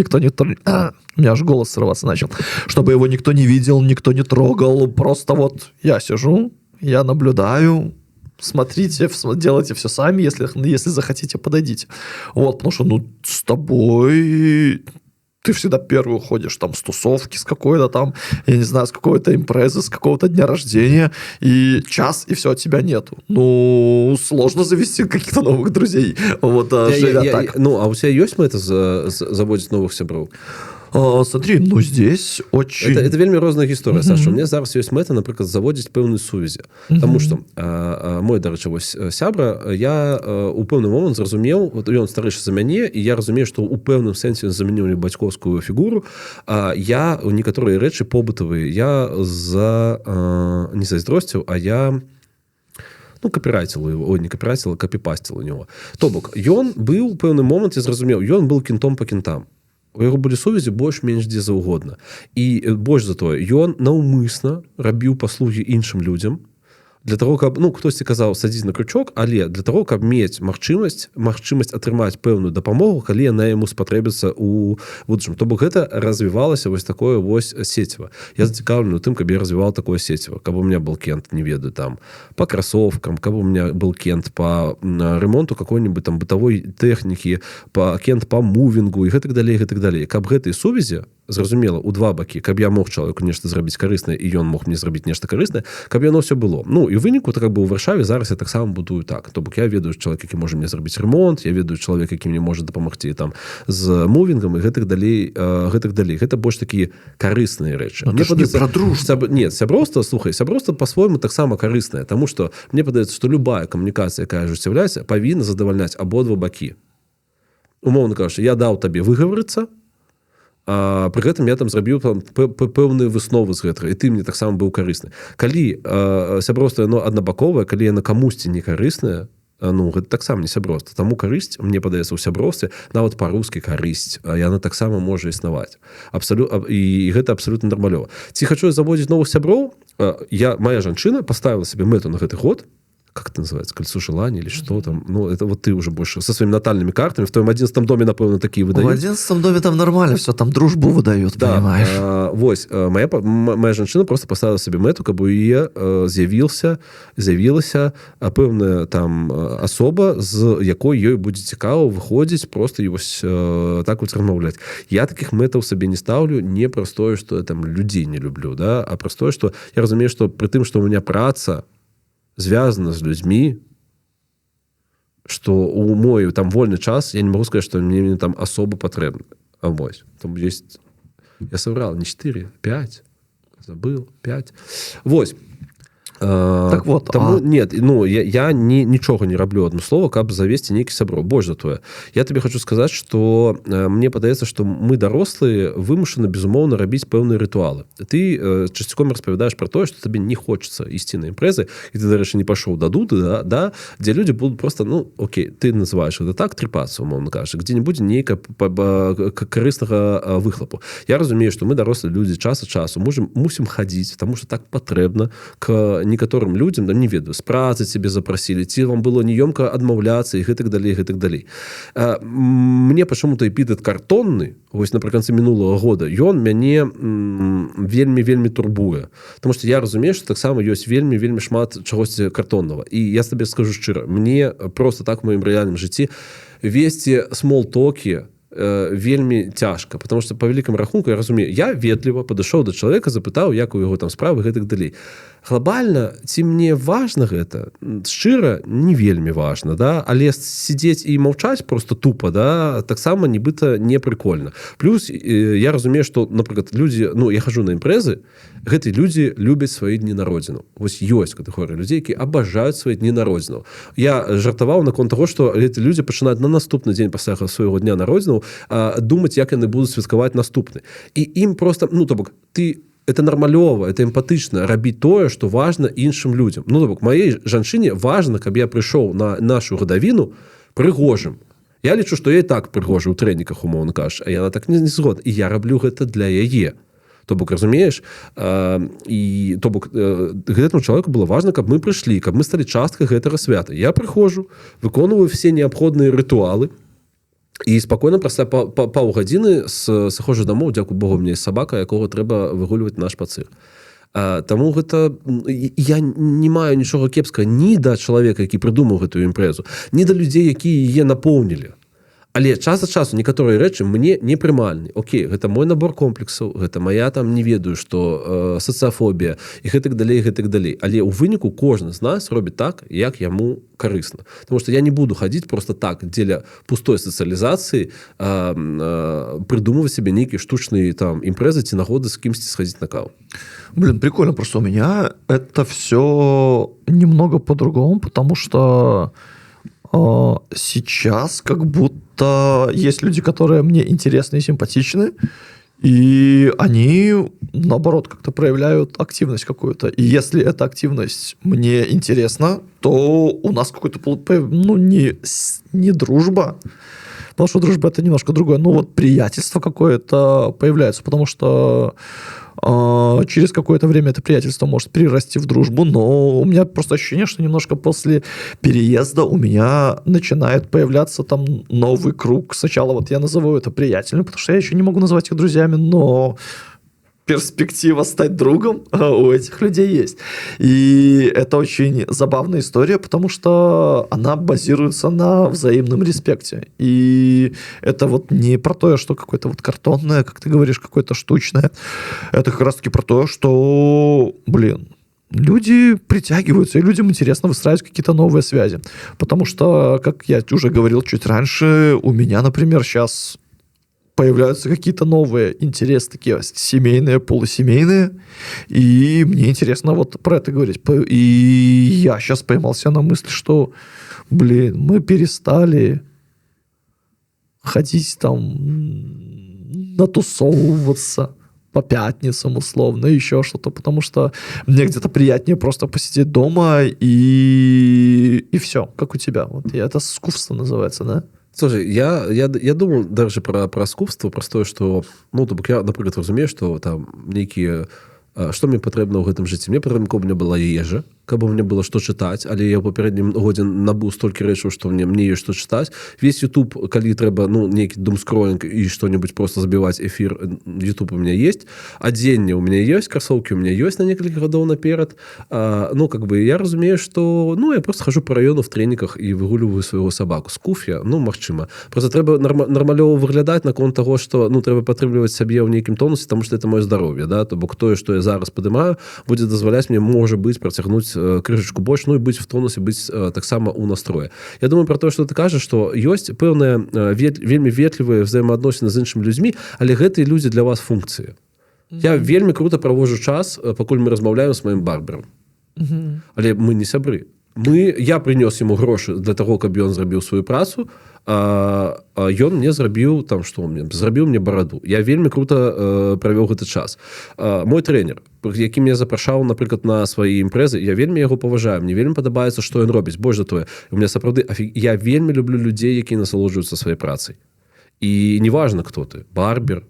меня аж голос срываться начал, чтобы его никто не видел, никто не трогал, просто вот я сижу, я наблюдаю, смотрите, делайте все сами, если захотите, подойдите. Вот, потому что, с тобой... Ты всегда первый уходишь там с тусовки, с какой-то там, я не знаю, с какой-то импрезы, с какого-то дня рождения, и час, и все, тебя нету. Сложно завести каких-то новых друзей, живя так. А у тебя есть мэта заводить новых сяброў? Смотри, здесь очень... Это вельмі розная гісторыя, Саша. У меня зараз ёсць мэта, напрыклад, заводзіць пэўныя сувязі. Таму што мой, дарэчы, сябра, я у пэўны момант зразумеў, ён старэйшы за мяне, і я разумею, што ў пэўным сэнсе ён заменіў мне бацькоўскую фігуру, я у некаторыя рэчы побытавыя, я не зайздросціў, а я... капірайціла его, не капірайціла, капіпасціла у него. То бок, ён быў у пэўным моманце, зразумеў, ён быў кінтом па кінтам. У яго былі сувязі больш-менш дзе заўгодна. І больш за тое, ён наўмысна рабіў паслугі іншым людзям, для того, каб, хтосьці казаў садзіць на крючок, але для того, каб мець магчымасць атрымаць пэўную дапамогу, калі яна яму спатрэбіцца ў будучым. То бок гэта развівалася такое сеціва. Я зацікаўлены ў тым, каб я развіваў такое сеціва, каб у меня был кент, не ведаю, там, по кроссовкам, каб у меня был кент по ремонту какой-нибудь там бытавой тэхнікі, кент по мувінгу і гэтак далей. Каб гэтыя сувязі, зразумела, у два бакі, каб я мог чалавеку нешта зрабіць карыснае, і ён мог мне зрабіць нешта карыснае, каб яно все было. І ў выніку, у Варшаве зараз я таксама будую так. То бок я ведаю чалавек, які можа мне зрабіць ремонт, я ведаю чалавек, які мне можа дапамагці там з мувінгам і гэтак далей. Гэта больш такія карысныя рэчы. Мне падаецца, пра дружбу. Нет, сяброўства па-свойму таксама карыснае, таму што мне падаецца, што любая камунікацыя, якая ажыццяўляецца, павінна задавальняць абодва бакі. Умоўна кажучы, я даў табе выгаварыцца, пры гэтым я там зрабіў пэўныя высновы з гэтага, і ты мне таксама быў карысны. Калі сяброўства яно аднабаковае, калі яно камусьці не карыснае, гэта таксама не сяброўства. Таму карысць, мне падаецца, у сяброўстве, нават па-рускі карысць, яна таксама можа існаваць. І гэта абсалютна нармалёва. Ці хачу заводзіць новых сяброў, моя жанчына паставіла сабе мэту на гэты год, как это называется, кольцо желаний или что там. Ну, это вот ты уже больше со своими натальными картами. В твоем 11 доме, напевно, такие выдают. В 11 доме там нормально все, там дружбу выдают, да, понимаешь? Вось, моя жанчына просто поставила себе мэту, каб у яе з'явілася пэўная там асоба, з якой ёй будзе цікава выходзіць, просто і вось так вот размаўляць. Я таких мэтаў сабе не ставлю не праз тое, што я там людзей не люблю, да, а праз тое, што я разумею, што пры тым, што у меня праца звязана з людзьмі, што у мой там вольны час, я не могу сказать, что мне там особо патрэбна. А вось, там есть... Я соврал, не 4, 5. Забыл, 5. Вось. Так вот, таму, нет, ну, я нічога не раблю адно слова, каб завесці нейкі сяброў. Больш за тое. Я табе хочу сказаць, што мне падаецца, што мы дарослыя вымушаны, безумоўна, рабіць пэўныя рытуалы. Ты часцяком распавядаеш пра тое, што табе не хочацца ісці на імпрэзы, і ты, дарэчы, не пашоў да дуды, да, дзе людзі будуць просто, ну, окей, ты называеш гэта так, тріпацца, умоўна кажучы, дзе не будзе нейкага карыснага выхлапу. Я разумею, што мы дарослыя людзі час ад часу мусім хадзіць, таму што так патрэбна к некаторым людзям, там, не ведаю, з працы цябе запрасілі, ці вам было неёмка адмаўляцца і гэтак далей. Мне пачаму-то эпітэт картонны, вось напрыканцы мінулага года, ён мяне вельмі турбуе. Таму што я разумею, што таксама ёсць вельмі шмат чагосьці картоннага. І я табе скажу шчыра, мне просто так у маім рэальным жыцці весці смол-токі вельмі цяжка, потому что по вялікаму рахунку я разумею, я ветліва падышоў да чалавека, запытаў, як у яго там справы, гэтак далей. Глобальна, ці мне важна гэта? Шчыра, не вельмі важна, да? Але сидзець і маўчаць просто тупо, да, таксама нібыта не прикольна. Плюс я разумею, што, напрыклад, людзі, ну, я хожу на імпрэзы, гэтыя людзі любяць свае дні народзінаў. Вось ёсць катэгорыя людзей, які абажаюць свае дні народзінаў. Я жартаваў наконт таго, што гэтыя людзі пачынаюць на наступны дзень пасля свайго дня народзінаў думаць, як яны будуць святкаваць наступны. І ім просто, ну, то бок, ты это нармалёва, это эмпатычна рабіць тое, што важна іншым людзям. Ну, то бок, маёй жанчыне важна, каб я прыйшоў на нашу гадавіну прыгожым. Я лічу, што я і так прыгожа ў трэніках, умоўна кажучы, а яна так не згодна. І я раблю гэта для яе. То бок, разумееш, і то бок, гэтаму чалавеку было важна, каб мы прыйшлі, каб мы сталі часткай гэтага свята. Я прыходжу, выконваю все неабходныя рытуалы, і спакойна пасля паўгадзіны сыходжу дамоў, дзякуй Богу, у мяне сабака, якога трэба выгульваць наш пацыр. Таму гэта я не маю нічога кепскага ні да чалавека, які прыдумаў гэтую імпрэзу, ні да людзей, якія яе напоўнілі. Але час ад часу некаторыя рэчы мне не прымальны. Окей, гэта мой набор комплексаў, гэта моя там, не ведаю, што сацыяфобія і гэтак далей. Але ў выніку кожны з нас робіць так, як яму карысна. Таму што я не буду хадзіць просто так дзеля пустой сацыялізацыі прыдумываць себе нейкія штучныя там імпрэзы ці нагоды з кімсьці схадзіць на каву. Блин, прикольно, просто у меня это все немного по-другому, потому что сейчас как будто есть люди, которые мне интересны и симпатичны, и они, наоборот, как-то проявляют активность какую-то. И если эта активность мне интересна, то у нас какой-то, ну, не дружба, потому что дружба – это немножко другое, но вот приятельство какое-то появляется, потому что через какое-то время это приятельство может перерасти в дружбу, но у меня просто ощущение, что немножко после переезда у меня начинает появляться там новый круг. Сначала вот я назову это приятелем, потому что я еще не могу назвать их друзьями, но перспектива стать другом у этих людей есть. И это очень забавная история, потому что она базируется на взаимном респекте. И это вот не про то, что какое-то вот картонное, как ты говоришь, какое-то штучное. Это как раз-таки про то, что, блин, люди притягиваются, и людям интересно выстраивать какие-то новые связи. Потому что, как я уже говорил чуть раньше, у меня, например, сейчас появляются какие-то новые интересы, такие семейные, полусемейные, и мне интересно вот про это говорить. И я сейчас поймался на мысли, что, блин, мы перестали ходить там, натусовываться по пятницам условно, еще что-то, потому что мне где-то приятнее просто посидеть дома и все, как у тебя. Вот это скуфство называется, да? Слушай, я думал даже про скупство, про то, что, ну, то бок я, напрыклад, разумею, что там нейкія, што мне патрэбна ў гэтым жыцці? Мне патрэбна, каб у меня была ежа, каб у меня было што чытаць, але я ў папярэднім годзе набыў столькі рэчаў, што мне ёсць што чытаць. Весь YouTube, калі трэба, ну, нейкі думскроінг і што-нибудь просто забіваць эфір, YouTube у меня есть, адзенне у меня есть, красоўкі у меня есть на некалькі гадоў наперад. Ну, как бы, я разумею, што, ну, я просто хожу по району в трениках і выгулюваю свайго сабаку. Скуф я? Ну, магчыма. Просто трэба нармалёва выглядаць наконт таго, што, ну, трэба падтрымліваць сабе ў нейкім тонусе, таму што это маё здароўе, да, то бок тое, што я зараз падымаю, будзе дазваляць мне, можа быць, працягнуць крышачку больш, ну і быць в тонусе, быць таксама ў настроі. Я думаю про тое, што ты кажаш, што ёсць пэўныя вельмі ветлівыя взаемаадносіны з іншымі людзьмі, але гэтыя людзі для вас функцыі. Я вельмі крута праводжу час, пакуль мы размаўляем з маім барбером. Але мы не сябры. Я прынёс яму грошы для таго, каб ён зрабіў сваю працу, а ён мне зрабіў там што мне зрабіў мне бараду. Я вельмі крута правёў гэты час. Мой трэнер, які мне запрашаў, напрыклад, на свае імпрэзы, я вельмі яго паважаю, мне вельмі падабаецца, што ён робіць. Больш за тое, у меня сапраўды я вельмі люблю людзей, якія насалоджваюцца сваёй працай. І неважна, хто ты, барбер,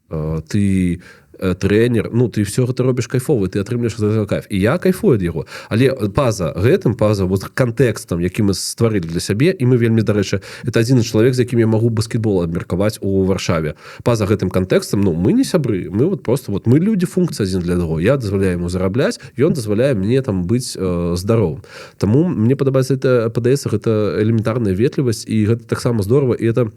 ты трэнер, ну, ты все гэта робіш кайфова, ты атрымліваеш за кайф. І я кайфую ад яго. Але па-за гэтым, па-за вот кантэкстам, які мы стварылі для сябе, і мы вельмі, дарэчы, это адзіны чалавек, з якім я магу баскетбол абмеркаваць у Варшаве. Па-за гэтым кантэкстам, ну, мы не сябры, мы вот просто, вот, мы людзі функцыя адзін для аднаго. Я дазваляю яму зарабляць, ён дазваляе мне там быць здаровым. Таму мне падаецца гэта элементарная ветлівасць, і гэта таксама здорава, і это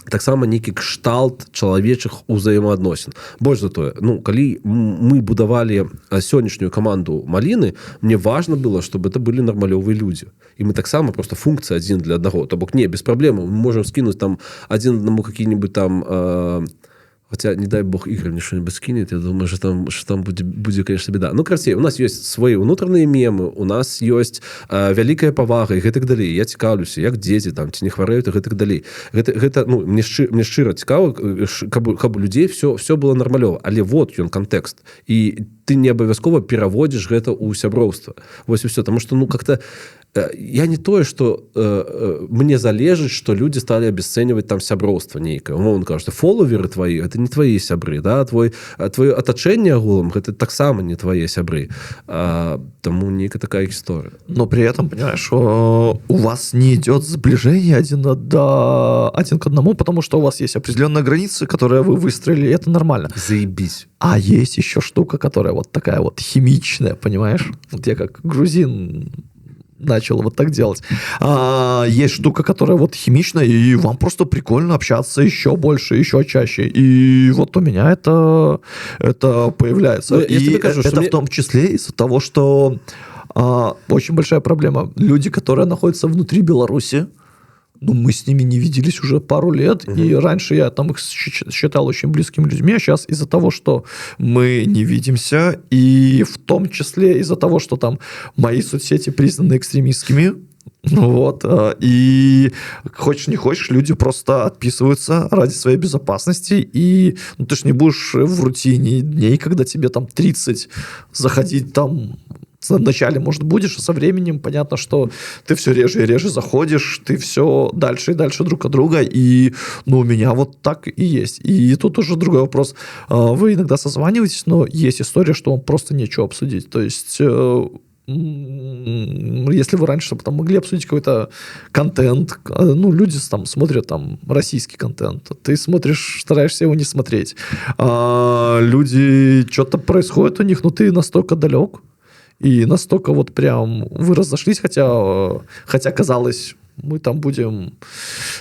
таксама нейкі кшталт чалавечых узаемаадносін. Больш за тое, ну, калі мы будавалі сённяшнюю каманду Маліны, мне важна было, чтобы это былі нармалёвыя людзі. І мы таксама просто функцыя адзін для аднаго. То бок, не, без праблем, мы можам скінуць там адзін аднаму какие-нибудь там... Хотя, не дай бог, Игорь мне что-нибудь скинет, я думаю, что там будет, конечно, беда. Ну, короче, у нас есть свои внутренние мемы, у нас есть вялікая павага і гэтак далей. Я цікаўлюся, як дзеці там, ці не хварэюць і гэтак далей. Гэта, ну, мне шчыра цікава, каб у людзей все было нармалёва. Але вот ён кантэкст. І ты не абавязкова пераводзіш гэта ў сяброўства. Вось і все. Таму што, ну, как-то я не тое, што мне залежыць, што людзі сталі абясцэньваць там сяброўства нейкае. Умоўна кажучы, фолаверы твои, это не твои сябры, да? Твоё атачэнне агулам, гэта таксама не твои сябры. Таму нейкая такая гісторыя. Но при этом, понимаешь, у вас не идет сближение один к одному, потому что у вас есть определенная граница, которую вы выстроили, и это нормально. Заебись. А есть еще штука, которая вот такая вот химичная, понимаешь? Вот я как грузин начал вот так делать. Есть штука, которая вот химичная, и вам просто прикольно общаться еще больше, еще чаще. И вот у меня это появляется. Ну, и это в том числе из-за того, что очень большая проблема. Люди, которые находятся внутри Беларуси, ну, мы с ними не виделись уже пару лет, и раньше я там их считал очень близкими людьми, а сейчас из-за того, что мы не видимся, и в том числе из-за того, что там мои соцсети признаны экстремистскими, вот, и хочешь не хочешь, люди просто отписываются ради своей безопасности, и ну, ты ж не будешь в рутине дней, когда тебе там 30 заходить там. Вначале, может, будешь, а со временем понятно, что ты все реже и реже заходишь, ты все дальше и дальше друг от друга, и ну, у меня вот так и есть. И тут уже другой вопрос. Вы иногда созваниваетесь, но есть история, что вам просто нечего обсудить. То есть, если вы раньше там могли обсудить какой-то контент, ну, люди там смотрят там российский контент, ты смотришь, стараешься его не смотреть. Люди, что-то происходит у них, но ты настолько далек, и настолько вот прям вы разошлись, хотя казалось, мы там будем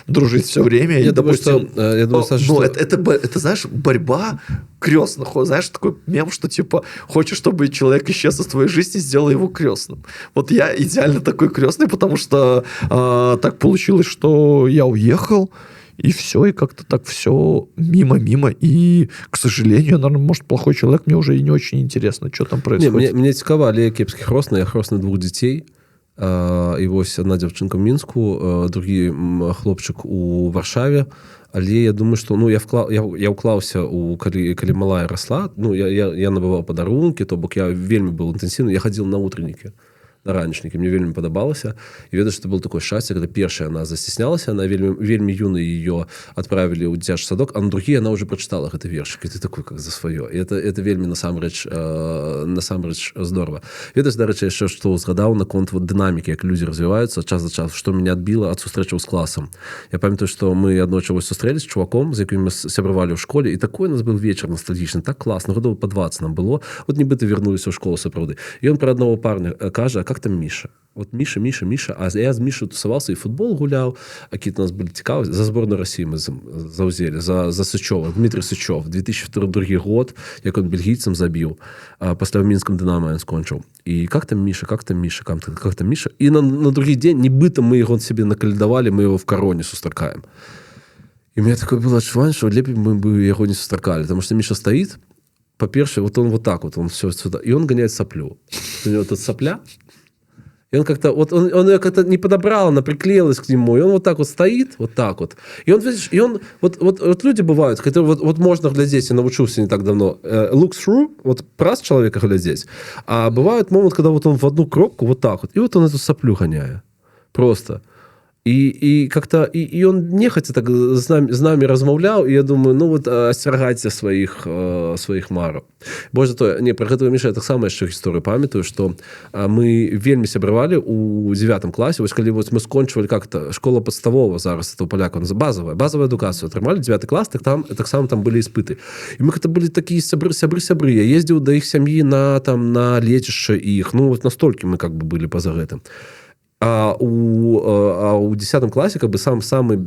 дружить все время. Я думаю, Саша, что... это, знаешь, борьба крестных. Знаешь, такой мем, что типа хочешь, чтобы человек исчез из твоей жизни, сделай его крестным. Вот я идеально такой крестный, потому что так получилось, что я уехал, и все, и как-то так все мимо. И, к сожалению, наверное, может, плохой человек, мне уже и не очень интересно, что там происходит. Мне цікава, але я кепскі хросны, я хросны 2 дзяцей. І вось одна дзяўчынка ў Мінску, другі хлопчык у Варшаве. Але я думаю, што ну, я ўклаўся, калі малая расла, ну, я набываў падарункі, то бок я вельмі быў інтэнсіўны, я хадзіў на утреннікі. на ранішнікі, мне вельмі падабалася. І ведаеш, што был такой шчасце, когда першая яна застеснялася, она вельмі юна ее отправили ў дзіцячы садок, а на другі яна уже прочитала гэты вершик, і ты такой, как за сваё. І это вельмі насамрэч здорово. Ведаеш, дарэчы, яшчэ што згадаў наконт вот дынамікі, як людзі развіваюцца час за час, што мяне адбіла ад сустрэчаў з класам. Я памятаю, што мы аднойчы сустрэлі з чуваком, з якім мы сябравалі ў школе, і такой у нас был вечар ностальгічны, так класна, гадоў па 20 нам было, вот нібыта вярнуліся ў школу сапраўды. І ён пра аднаго парня кажа, а как там Міша? Вот Міша, а я з Мішай тусаваўся і футбол гуляў, які у нас былі цікавы. За зборную России мы заўзелі, за Сычова, Дмитрий Сычов, 2002 год, як он бельгійцам забіў, пасля ў мінскім Дынамо ён скончыў. І как там Міша? І на другі дзень, нібыта мы яго себе накалядавалі, мы его в Короне сустракаем. І у меня такое было адчуванне, што лепей мы бы яго не сустракалі, потому что Міша стоит, по-перше, вот он вот так вот, он все сюда, и он гоняет соплю. У него тут сопля, и он как-то, вот он ее как-то не подобрал, она приклеилась к нему, и он вот так вот стоит, вот так вот. И он, видишь, и он, вот люди бывают, которые вот можно глядеть, я научился не так давно, look through, вот раз человека глядеть, а бывает момент, когда вот он в одну кропку вот так вот, и вот он эту соплю гоняет, просто. И как-то и он нехаця так з нами размаўляў, і я думаю, ну вот асцерагайце сваіх мараў. Больш за тое, не, пра гэтага Міша я таксама яшчэ гісторыю памятаю, што мы вельмі сябравалі ў 9 класе, вось калі мы скончвалі как-то школа падставова зараз, это у палякаў базавая адукацыю атрымалі, 9 клас, таксама там былі іспыты. І мы как-то былі такія сябры. Я ездзіў да іх сям'і на лецішча іх, ну вот настолькі мы как бы былі па-за гэтым. А у 10 класе как бы самый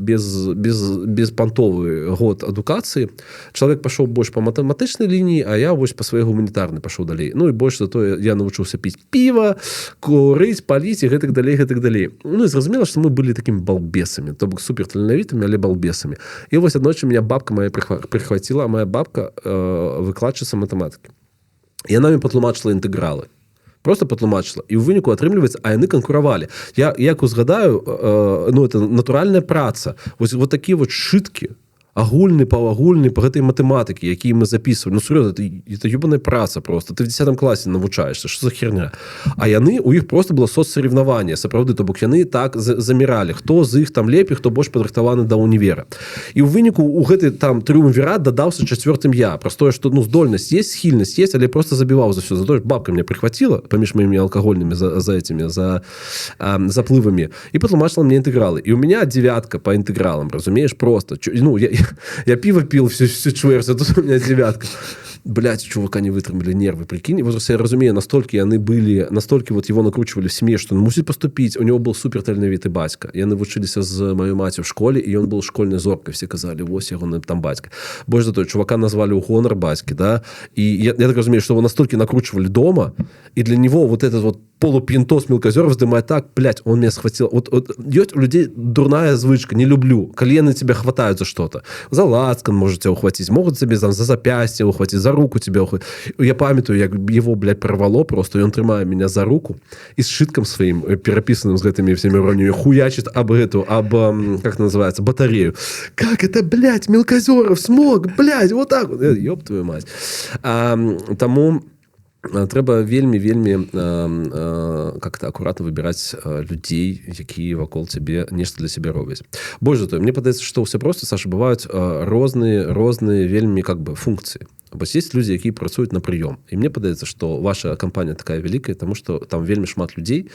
беспантовый год адукацыі. Чалавек пашоў больш па матэматычнай лініі, а я вось па сваёй гуманітарнай пашоў далей. Ну і больш за тое я навучыўся піць піва, курыць, паліць і гэтак далей. Ну і зразумела, што мы былі такімі балбесамі, то бок суперталенавітымі, але балбесамі. І вось аднойчы меня бабка моя прихватила, а моя бабка выкладчыца матэматыкі. Яна мне патлумачыла інтэгралы. Просто патлумачыла. І ў выніку атрымліваецца, а яны канкуравалі. Я як узгадаю, ну, это натуральная праца. Вот такія вот шыткі, агульны, паўагульны па гэтай матэматыкі, якія мы записывалі. Ну, сур'ёзна, это ёбаная праца просто. Ты в 10 класе навучаешься. Что за херня? А яны, у іх просто было соцсоревнаванне. Сапраўды, то бок яны так заміралі. Хто з іх там лепей, хто больш падрыхтаваны да універа. І ў выніку у гэты там трыумвірат дадаўся 4-м я. Простое, што ну, здольнасць есть, схільнасць есть, але просто забіваў за все. Зато бабка меня прихватила, паміж моими алкогольными за заплывами, и патлумачила мне інтэгралы. І у меня 9 по інтэгралам, разумеешь, просто. Ну, я пиво пил всю чвэрць, а тут у меня 9. Блядь, чувака не вытрымали нервы, прикинь. Вот я разумею, настолько яны были, настолько вот его накручивали в семье, что он мусит поступить. У него был супер таленавіты бацька. Яны вучыліся з маёй маці в школе, и он был школьной зоркой. Все казали, вось яго там бацька. Больш за то, чувака назвали у гонор бацьки, да. И я так разумею, что его настолько накручивали дома, и для него вот этот вот полупьянтос мелкозёр вздымает так, блядь, он меня схватил. Вот есть у людей дурная звычка, не люблю. Коли на тебя хватают за что-то. За лацкан может тебя ухватить, могут тебе за запястье ухватить, за руку тебя ухватить. Я памятаю, як его, блядь, порвало просто, и он, тримая меня за руку, и с шитком своим, переписанным с этими всеми уровнями, хуячит об как называется, батарею. Как это, блядь, мелкозёров смог, блядь, вот так вот. Ёб твою мать. Тому трэба вельмі как-то акуратна выбіраць людзей, якія вакол цябе нешта для сябе робяць. Больш за тое, мне падаецца, што ўсё проста, Саша, бываюць розныя вельмі как бы функцыі. Вось есть людзі, якія працуюць на прыём. І мне падаецца, што ваша кампанія такая вялікая, таму што там вельмі шмат людзей,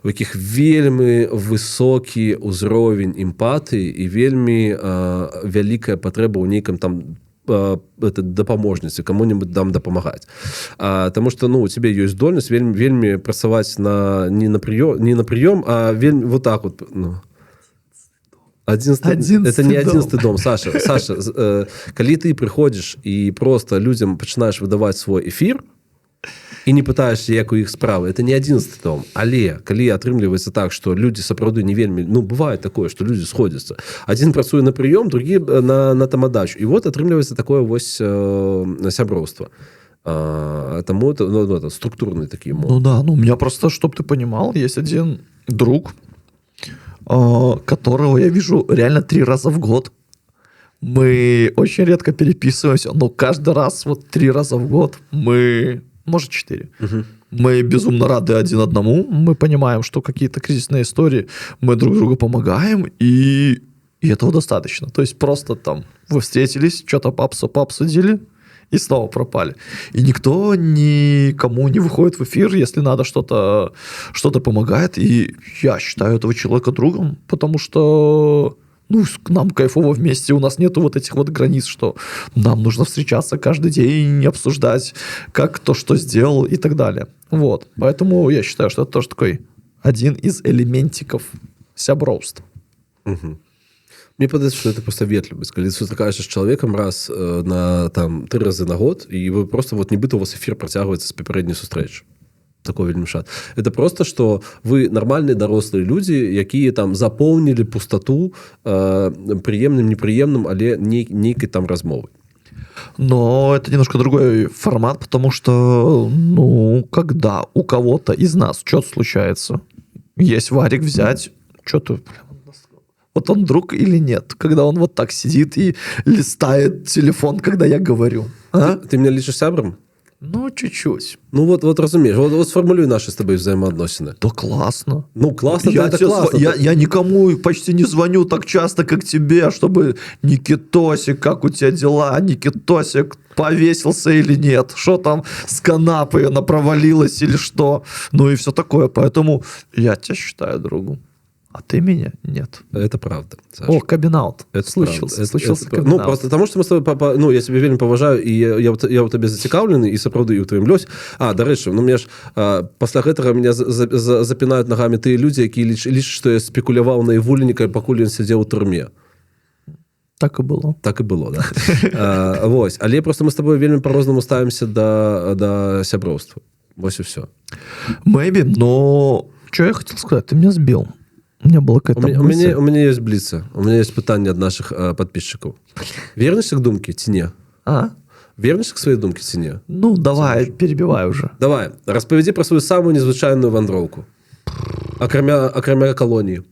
у якіх вельмі высокі ўзровень эмпатыі і вельмі вялікая патрэба ў нейкам там дапаможніцы, кому-нибудь там дапамагаць. Таму што, ну, у тебе ёсць здольнасць вельмі працаваць не на прыём, а вельмі вот так вот, ну. Это не 11 дом, Саша, калі ты прыходзіш і просто людзям пачынаеш выдаваць свой эфір, і не пытаешься, як у іх справы. Это не 11 дом. Але, калі атрымліваецца так, што людзі сапраўды не вельмі... Ну, бывает такое, што людзі сходзяцца. Адзін працуе на прыём, другі на тамадачу. І вот атрымліваецца такое вось сяброўства. Таму это структурный такі мод. Ну да, ну у меня просто, чтоб ты понимал, есть один друг, которого я вижу реально 3 раза в год. Мы очень редко переписываемся, но каждый раз вот 3 раза в год мы... Может, 4. мы безумно рады один одному, мы понимаем, что какие-то кризисные истории, мы друг другу помогаем, и этого достаточно. То есть просто там вы встретились, что-то пообсудили, и снова пропали. И никто никому не выходит в эфир, если надо, что-то помогает. И я считаю этого человека другом, потому что нам кайфово вместе, у нас нету вот этих вот границ, что нам нужно встречаться каждый день, обсуждать, как кто что сделал и так далее. Вот. Поэтому я считаю, что это тоже такой один из элементиков сяброўства. Угу. Мне падаецца, што это просто ветлівасць, калі ты сустракаешся з чалавекам раз на там 3 разы на год, і вы просто вот нібыта у вас эфір працягваецца з папярэдняй сустрэчы. Такое вельмі шат. Это просто, што вы нармальныя дарослыя людзі, якія там запоўнілі пустату прыемным, непрыемным, але нейкай там размовай. Но это немножко другой формат, потому что, когда у кого-то из нас что-то случается, есть варик взять, что-то... Вот он друг или нет, когда он вот так сидит и листает телефон, когда я говорю. А? Ты меня лічыш сябрам? Чуть-чуть. Вот разумеешь. Вот сформулюй наши с тобой взаимоотносины. Да классно. Классно, это классно. Я никому почти не звоню так часто, как тебе, чтобы Никитосик, как у тебя дела? Никитосик повесился или нет? Что там с канапы, она провалилась или что? И все такое. Поэтому я тебя считаю другом. А ты меня? Нет. Это правда, Саша. О, камин-аут. Это случился камин-аут. Просто потому, что мы с тобой, я тебя вельмі паважаю, і я ў табе зацікаўлены, і сапраўды і ў тваім лёсе. Дарэчы, мне ж пасля гэтага меня запінаюць нагамі тыя людзі, якія лічаць, што я спекуляваў на Івулініка, пакуль ён сядзеў у турме. Так и было. Так и было, да. Вось. Але просто мы с тобой вельмі по-рознаму ставимся до сяброўства. Вось и все. Maybe, но что я хотел сказать? Ты меня сбил. У меня была какая-то мысль. У меня есть блицы. У меня есть пытание от наших подписчиков. Вернешься к думке, ці не? Вернешься к своей думке, ці не? Давай, перебивай уже. Давай, распавядзі про свою самую незвычайную вандроўку. Акрамя колонии.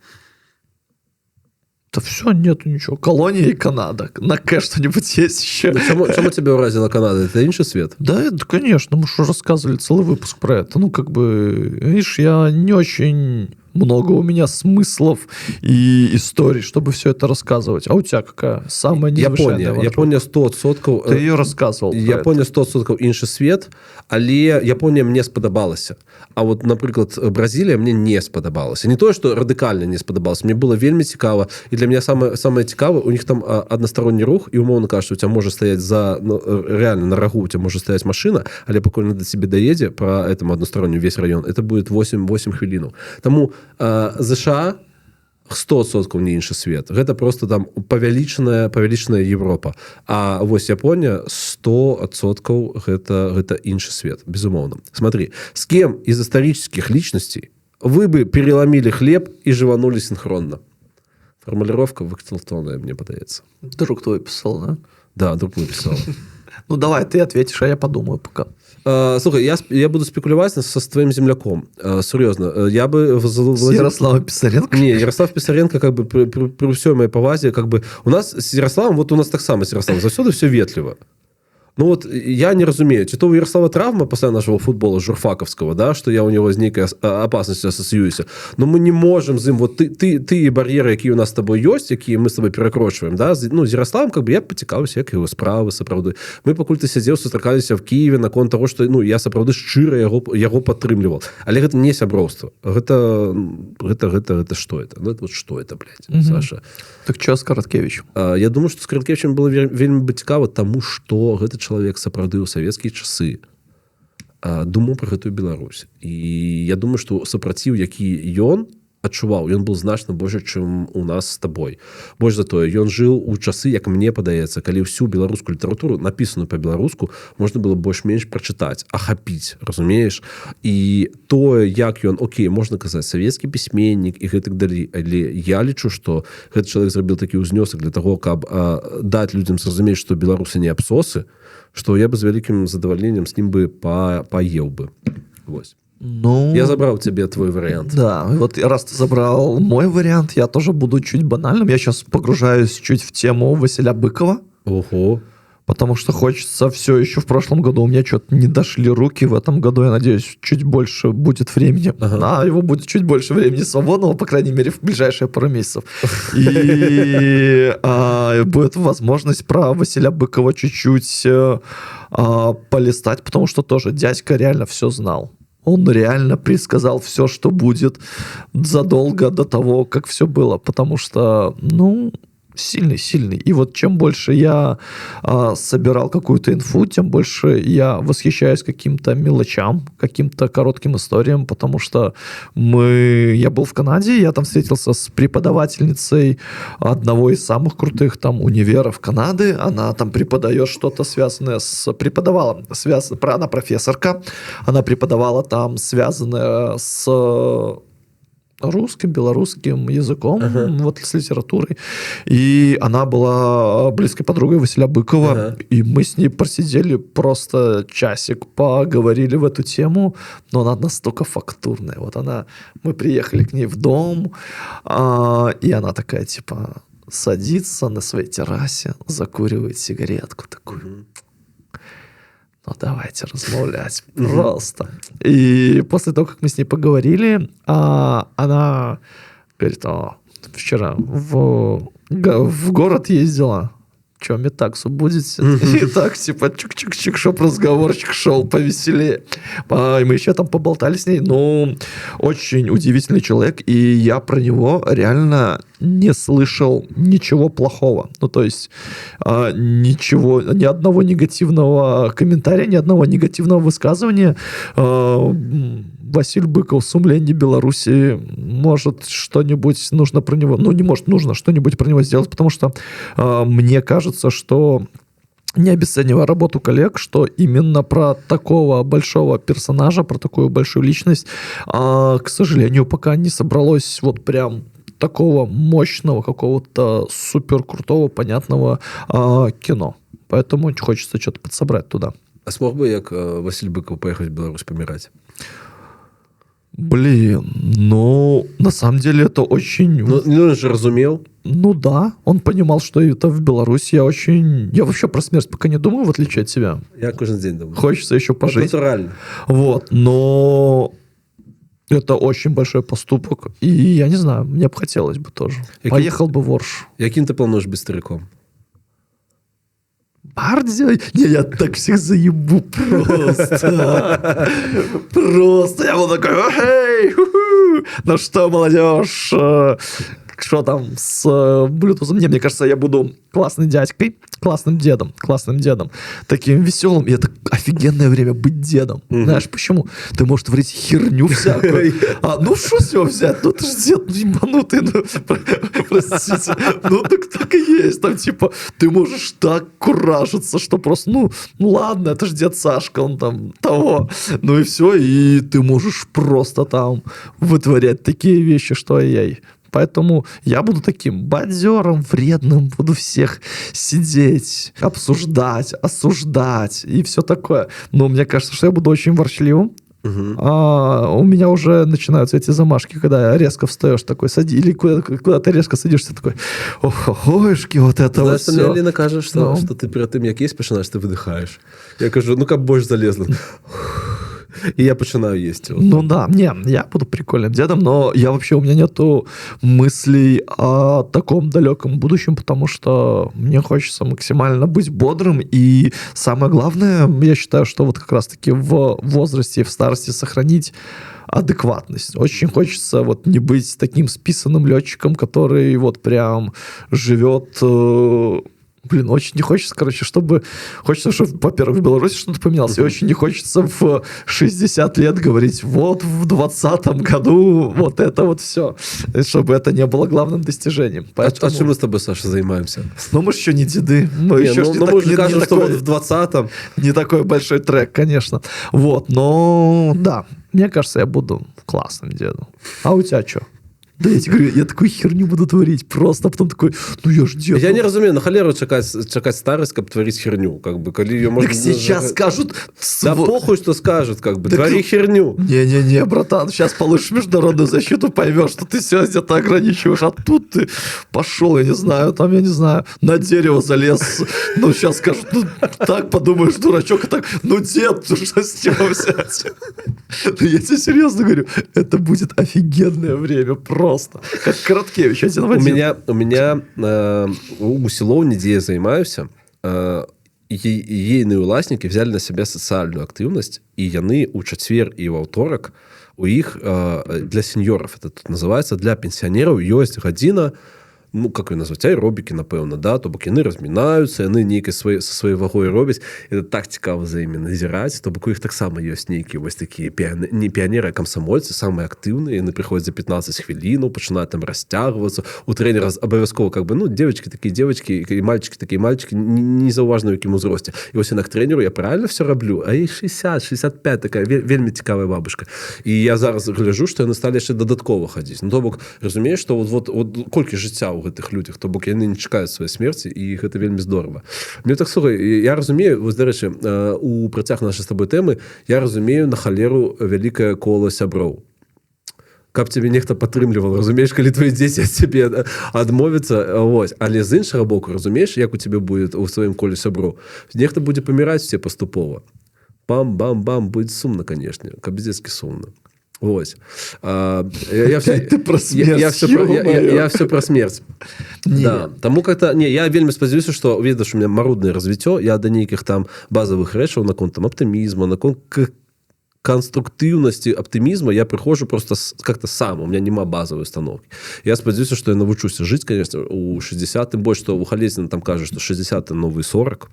Да все, нету ничего. Колония и Канада. На К что-нибудь есть еще. Чему тебя уразила Канада? Это инший свет? Да, это, конечно. Мы уже рассказывали целый выпуск про это. Видишь, я не очень... много у меня смыслов и историй, чтобы все это рассказывать. А у тебя какая самая незвычайная? Япония 100%. Ты ее рассказывал. Япония 100% інший свет, але Япония мне сподобалася. А вот, наприклад, Бразилия мне не сподобалася. Не то, что радикально не сподобалася. Мне было вельмі цікаво. И для меня самое цікавое, у них там односторонний рух, и умовно кажется, у тебя может стоять реально на рогу у тебя может стоять машина, але покуль надо тебе доедет по этому одностороннему весь район, это будет 8 хвилин. Тому США 100% не іншы свет. Гэта просто там павялічаная Европа. А вось Япония 100% гэта іншы свет, безумоўно. Смотри, с кем из исторических личностей вы бы переломили хлеб и живанули синхронно? Формулировка выкатилтонная, мне подается. Друг твой писал, да? Да, друг твой писал. Давай, ты ответишь, а я подумаю пока. Слухай, я буду спекулировать со твоим земляком. Серьезно. Я бы... С Ярославом Писаренко? Не, Ярослав Писаренко, как бы, при всей моей повазе, как бы, у нас с Ярославом, вот у нас так само с Ярославом, завсёды все ветливо. Я не разумею, ці то у Ярослава травма пасля нашего футбола журфаковского, да, что я у него з нейкай опасностью ассоциююся. Но мы не можем з ім, вот ты бар'еры, якія у нас з тобой ёсць, якія мы з тобой перакрочваем, да, з Ярославом, как бы, я пацікаўся, як его справы, сапраўды. Мы, пакуль ты сядзеў, сустракаліся в Киеве наконт того, что, я сапраўды шчыра яго падтрымліваў. Але гэта не сяброўства. Гэта што это? Это вот што это, блядь, Саша? Так что с Караткевичем? Я думаю, что с Караткевичем было вельмі бы цікава, таму што гэта чалавек сапраўды ў савецкія часы думаў про гэтую Беларусь. І я думаю, што супраціў, які ён адчуваў, ён был значна больше, чым у нас з табой. Больш за тое, ён жыў у часы, як мне падаецца, калі ўсю беларускую літаратуру, напісаную па-беларуску, можна было больш-менш прачытаць, ахапіць, разумееш? І тое, як ён, можна казаць, савецкі пісьменнік і гэтак далей, але я лічу, што гэты чалавек зрабіў такі ўзнёсак для таго, каб даць людзям зразумець, што беларусы не абсосы, што я бы з вялікім задавальненнем з ним бы паеў бы. Вось. Я забрал тебе твой вариант. Да, вот раз ты забрал мой вариант, я тоже буду чуть банальным. Я сейчас погружаюсь чуть в тему Василя Быкова. Ого. Потому что хочется все еще в прошлом году. У меня что-то не дошли руки. В этом году, я надеюсь, чуть больше будет времени. Ага. А его будет чуть больше времени свободного, по крайней мере, в ближайшие пару месяцев. И будет возможность про Василя Быкова чуть-чуть полистать, потому что тоже дядька реально все знал. Он реально предсказал все, что будет задолго до того, как все было. Потому что, сильный. И вот чем больше я собирал какую-то инфу, тем больше я восхищаюсь каким-то мелочам, каким-то коротким историям, потому что я был в Канаде, я там встретился с преподавательницей одного из самых крутых там универов Канады. Она там преподает что-то связанное она профессорка, она преподавала там связанное с русским, белорусским языком, вот с литературой. И она была близкой подругой Василя Быкова. И мы с ней просидели просто часик, поговорили в эту тему. Но она настолько фактурная. Вот мы приехали к ней в дом, и она такая, типа, садится на своей террасе, закуривает сигаретку такую. Давайте размовлять просто. И после того, как мы с ней поговорили, она говорит: вчера в город ездила. Что, метаксу будете? И так, типа, чик-чик-чик, чтоб разговорчик шел повеселее. И мы еще там поболтали с ней. Очень удивительный человек, и я про него реально не слышал ничего плохого. То есть ничего, ни одного негативного комментария, ни одного негативного высказывания. Василь Быков, сумление Беларуси, может что-нибудь нужно про него, нужно что-нибудь про него сделать, потому что мне кажется, что, не обесценивая работу коллег, что именно про такого большого персонажа, про такую большую личность, к сожалению, пока не собралось вот прям такого мощного, какого-то супер крутого, понятного кино. Поэтому хочется что-то подсобрать туда. А смог бы як Василь Быков поехать в Беларусь помирать? Блин, на самом деле это очень... Он же разумел. Да, он понимал, что это в Беларуси. Я вообще про смерть пока не думаю, в отличие от тебя. Я каждый день думаю. Хочется еще пожить. Натурально. Вот, но это очень большой поступок. И я не знаю, мне бы хотелось бы тоже. Поехал бы в Орш. Яким ты плануешь быть стариком? Не, я так всех заебу просто. Просто я был такой: эй, ну что, молодежь, что там с Bluetooth? Мне кажется, я буду классным дядькой, классным дедом. Таким веселым. И это офигенное время быть дедом. Знаешь почему? Ты можешь творить херню всякую. Что с него взять? Ты же дед ебанутый. Простите. Так и есть. Там типа ты можешь так куражиться, что просто, ладно, это же дед Сашка, он там того. И все. И ты можешь просто там вытворять такие вещи, что ай-яй. Поэтому я буду таким бадьером, вредным, буду всех сидеть, обсуждать, осуждать и все такое. Но мне кажется, что я буду очень ворчливым. У меня уже начинаются эти замашки, когда резко встаешь такой, или куда ты резко садишься такой: охошки, вот это вот все. Знаешь, мне Лена кажет, что ты перед тем, як есть починаешь, ты выдыхаешь. Я кажу, как борщ залезла. И я начинаю есть его. Я буду прикольным дедом, но у меня нету мыслей о таком далеком будущем, потому что мне хочется максимально быть бодрым, и самое главное, я считаю, что вот как раз-таки в возрасте и в старости сохранить адекватность. Очень хочется не быть таким списанным летчиком, который прям живет... очень не хочется, чтобы... Хочется, чтобы, во-первых, в Беларуси что-то поменялось. И очень не хочется в 60 лет говорить: вот в 2020 году вот это вот все. Чтобы это не было главным достижением. Поэтому... чем мы с тобой, Саша, занимаемся? Мы же еще не деды. Мы же кажем, что вот в 20-м... Не такой большой трек, конечно. Но да, мне кажется, я буду классным дедом. А у тебя что? Да, я тебе говорю, я такую херню буду творить просто, а потом такой, ну я ж дед. Я не разумею, на халеру чакаць старость, каб тварыць херню, как бы, калі ее можно... Так сейчас скажут... Да похуй, что скажут, как бы, твори херню. Не-не-не, братан, сейчас получишь международную защиту, поймешь, что ты себя где-то ограничиваешь, а тут ты пошел, я не знаю, на дерево залез, ну, сейчас скажут, ну, так подумаешь, дурачок, и так, ну, дед, ну, что с него взять? Ну, я тебе серьезно говорю, это будет офигенное время, просто. Как Короткевич, один в один. У меня у сілоўні, дзе я займаюся, ейныя ўласнікі взяли на себя сацыяльную актыўнасць, і яны ў чацвер і ў аўторак у іх для сеньоров, это тут называется, для пенсіянераў ёсць гадзіна, ну, как ее назвать, аэробікі, напэўна, да, то бок яны размінаюцца, яны нейкай са сваёй вагой робяць, это так цікава за імі назіраць, то бок у іх таксама ёсць нейкія вось такія не піянеры, а камсамольцы, самыя актыўныя, яны прыходзяць за 15 хвілінаў, пачынаюць там расцягвацца, у трэнера абавязкова, как бы, ну, девочки такие девочки, и мальчики такие мальчики, незаўважна ў якім узросце. І вось яна к трэнеру, я правильно все раблю? А ей 60, 65, такая вельмі цікавая бабушка. І я зараз гляжу, што яны сталі яшчэ дадаткова хадзіць. Ну, то бок, разумееш, што вот колькі жыцця ў гэтых людях, то бок яны не чакаюць сваёй смерці, і гэта вельмі здорава. Мне так, слухай, я разумею, вось, дарэчы, у працяг нашай з табой тэмы, я разумею на халеру вялікае кола сяброў. Каб цябе нехта падтрымліваў, разумееш, калі твои дзеці ад цябе адмовяцца, вось. Але з іншага боку, разумееш, як у цябе будзе у сваім коле сяброў? Нехта будзе паміраць усе паступова. Бам-бам-бам, будзе сумна, канешне, капздецкі сумна. Вось. Я все про смерць. Да. Таму как-то... Не, я вельмі спадзяюся, што, ведаш, у меня маруднае развіццё, я да нейкіх там базавых рэчаў, наконт там аптымізма, наконт конструктыўнасці аптымізма я прыходжу просто как-то сам, у меня няма базовой установки. Я спадзяюся, што я навучуся жыць, конечно, у 60, тым больш, што у Халезіна там кажа, што 60 новый 40.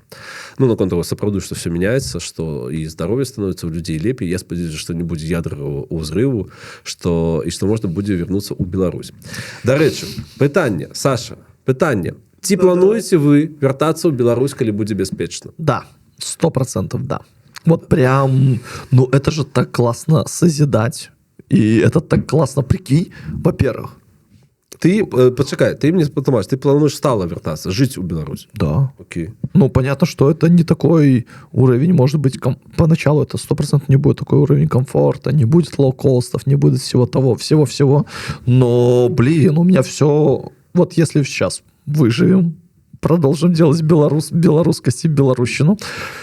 Ну, наконт того, сапраўды, што все меняется, што і здароўе становіцца ў людзей лепей. Я спадзяюся, што не будзе ядравого ўзрыву, і што можна будзе вярнуцца ў Беларусь. Дарэчы, пытанне, Саша, пытанне. Ці плануеце вы вяртацца ў Беларусь, калі будзе бяспечна? Да, 100% да. Вот прям, ну это же так классно созидать. И это так классно, прикинь, во-первых. Ты, почекай, ты мне потомаешь, ты плануешь стало вертаться, жить у Беларуси? Да. Окей. Ну, понятно, что это не такой уровень, может быть, поначалу это 100% не будет такой уровень комфорта, не будет лоу-костов, не будет всего того, всего-всего. Но, блин, у меня все... Вот если сейчас выживем, продолжим делать белорусскость и белорусщину,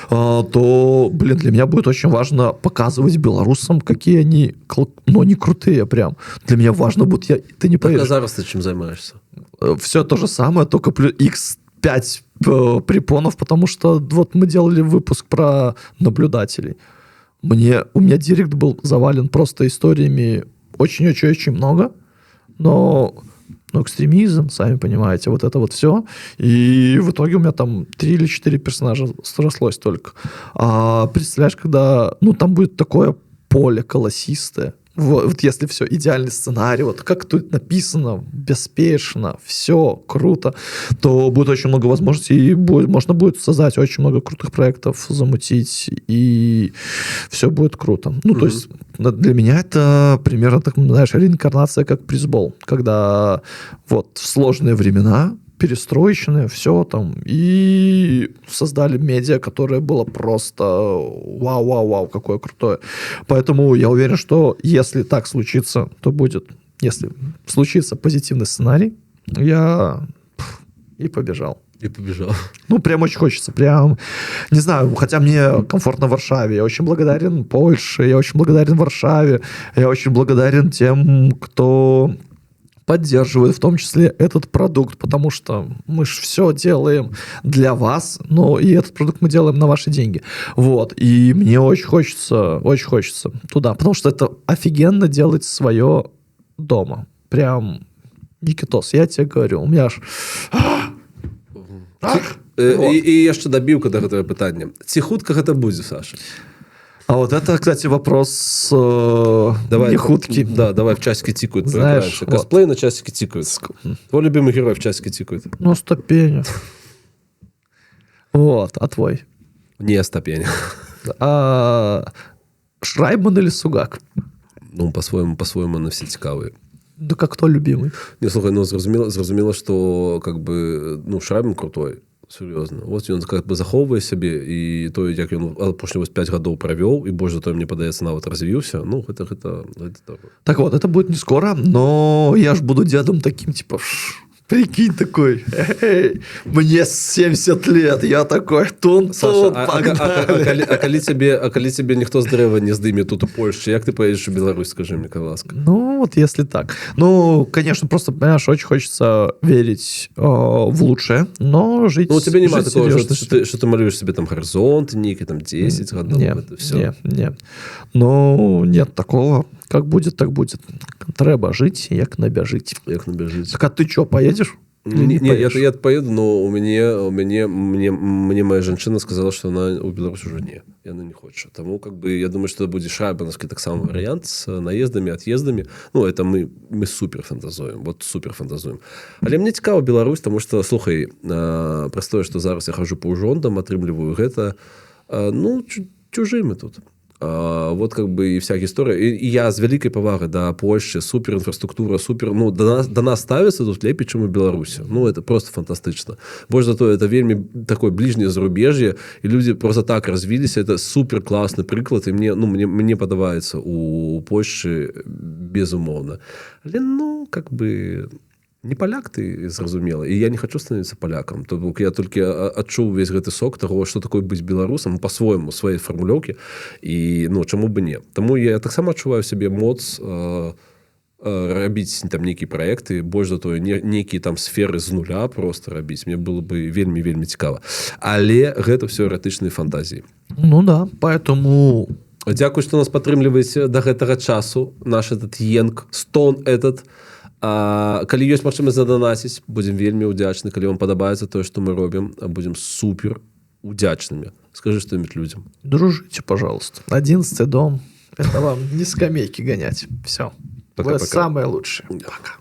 то, блин, для меня будет очень важно показывать белорусам, какие они, ну, они крутые прям. Для меня важно будет, ты не поверишь. А зараз ты чем занимаешься? Все то же самое, только плюс X5 препонов, потому что вот мы делали выпуск про наблюдателей. У меня директ был завален просто историями очень-очень-очень много, но... Ну, экстремизм, сами понимаете, вот это вот все. И в итоге у меня там 3 или 4 персонажа срослось только. А представляешь, когда... Ну, там будет такое поле колосистое. Вот если все, идеальный сценарий, вот как тут написано, беспечно, все круто, то будет очень много возможностей, и можно будет создать очень много крутых проектов, замутить, и все будет круто. Ну, то есть для меня это примерно, так, знаешь, реинкарнация как призбол, когда вот в сложные времена перестроечные, все там, и создали медиа, которое было просто вау, какое крутое. Поэтому я уверен, что если так случится, то будет, если случится позитивный сценарий, я и побежал. Ну, прям очень хочется. Прям, не знаю, хотя мне комфортно в Варшаве. Я очень благодарен Польше, я очень благодарен Варшаве, я очень благодарен тем, кто... поддерживает в том числе этот продукт, потому что мы же все делаем для вас, но и этот продукт мы делаем на ваши деньги. Вот. И мне очень хочется туда, потому что это офигенно делать свое дома. Прям, Никитос, я тебе говорю, у меня аж... І яшчэ дабіўка да гэтага пытання. Ці хутка гэта будзе, Саша? А вот это, кстати, вопрос давай, не хуткий. Да, давай в часики тикают. Знаешь, вот. Косплей на часики тикают. Твой любимый герой в часики тикает. Ну, ступень. Вот, а твой? Не ступень. Шрайбман или Сугак? Ну, по-своему, на все цікавые. Да как кто любимый? Не, слухай, ну зразумела, што как бы ну Шрайбен крутой, сур'ёзна. Вот ён как бы захоўвае сябе і тое, як ён апошні 5 гадоў правёў, і больш за тое, мне падаецца, нават развіўся. Ну, гэта Так вот, это будет не скоро, но я ж буду дедом таким, типа, прикинь, такой, эй, мне 70 лет, я такой, тун-тун, погнали. Калі цябе ніхто з дрэва не здыме тут у Польшчы, як ты поедешь у Беларусь, скажи мне, ласка? Ну, вот если так. Ну, конечно, просто, понимаешь, очень хочется верить в лучшее, но жить... Ну, у тебя нема такого, что ты малюешь себе там горизонт, некий там 10 годов, это все. Не. Ну, нет такого. Как будет, так будет. Треба жить, як набяжить. Так а ты что, поедешь? Не, я поеду, но мне моя жанчына сказала, что она у Беларусь уже не. Яна не хочет. Тому как бы я думаю, что будет шрайбановский так само вариант с наездами, отъездами. Ну, это мы супер фантазуем. Вот супер фантазуем. Але мне цікава Беларусь, потому что, слухай, простое, что зараз я хожу по ужондам, атрымліваю гэта, ну, чужие мы тут. Вот как бы и вся гісторыя. И я з вялікай павагай да Польшчы, супер інфраструктура, супер, ну, до нас ставится тут лепей, чым у Беларусі. Ну, это просто фантастычна. Больш за то, это вельмі такое ближнее зарубежье, и люди просто так развіліся. Это супер классный прыклад, и мне падабаецца у Польшчы безумоўна. Але, ну, как бы... Не поляк ты, зразумела, і я не хочу становиться полякам. То бок я толькі адчуў увесь гэты сок таго, што такое быць беларусам по-свойму, сваёй фармулёўкі, і ну чаму бы не. Таму я таксама адчуваю сябе моц рабіць там нейкія праекты, больш за тое нейкія там сферы з нуля просто рабіць. Мне было бы вельмі цікава. Але гэта все эратычныя фантазіі. Ну да, поэтому... Дзякуй, што нас падтрымліваеце да гэтага часу. Наш этот енк, стон этот... Калі ёсць магчымасць заданаціць, будзем вельмі ўдзячны. Калі вам падабаецца тое, што мы робім, будзем супер удзячнымі. Скажи что-нибудь людям. Дружите, пожалуйста. 11-й дом. Это вам не скамейки гонять. Все. Вы самые лучшие. Пока.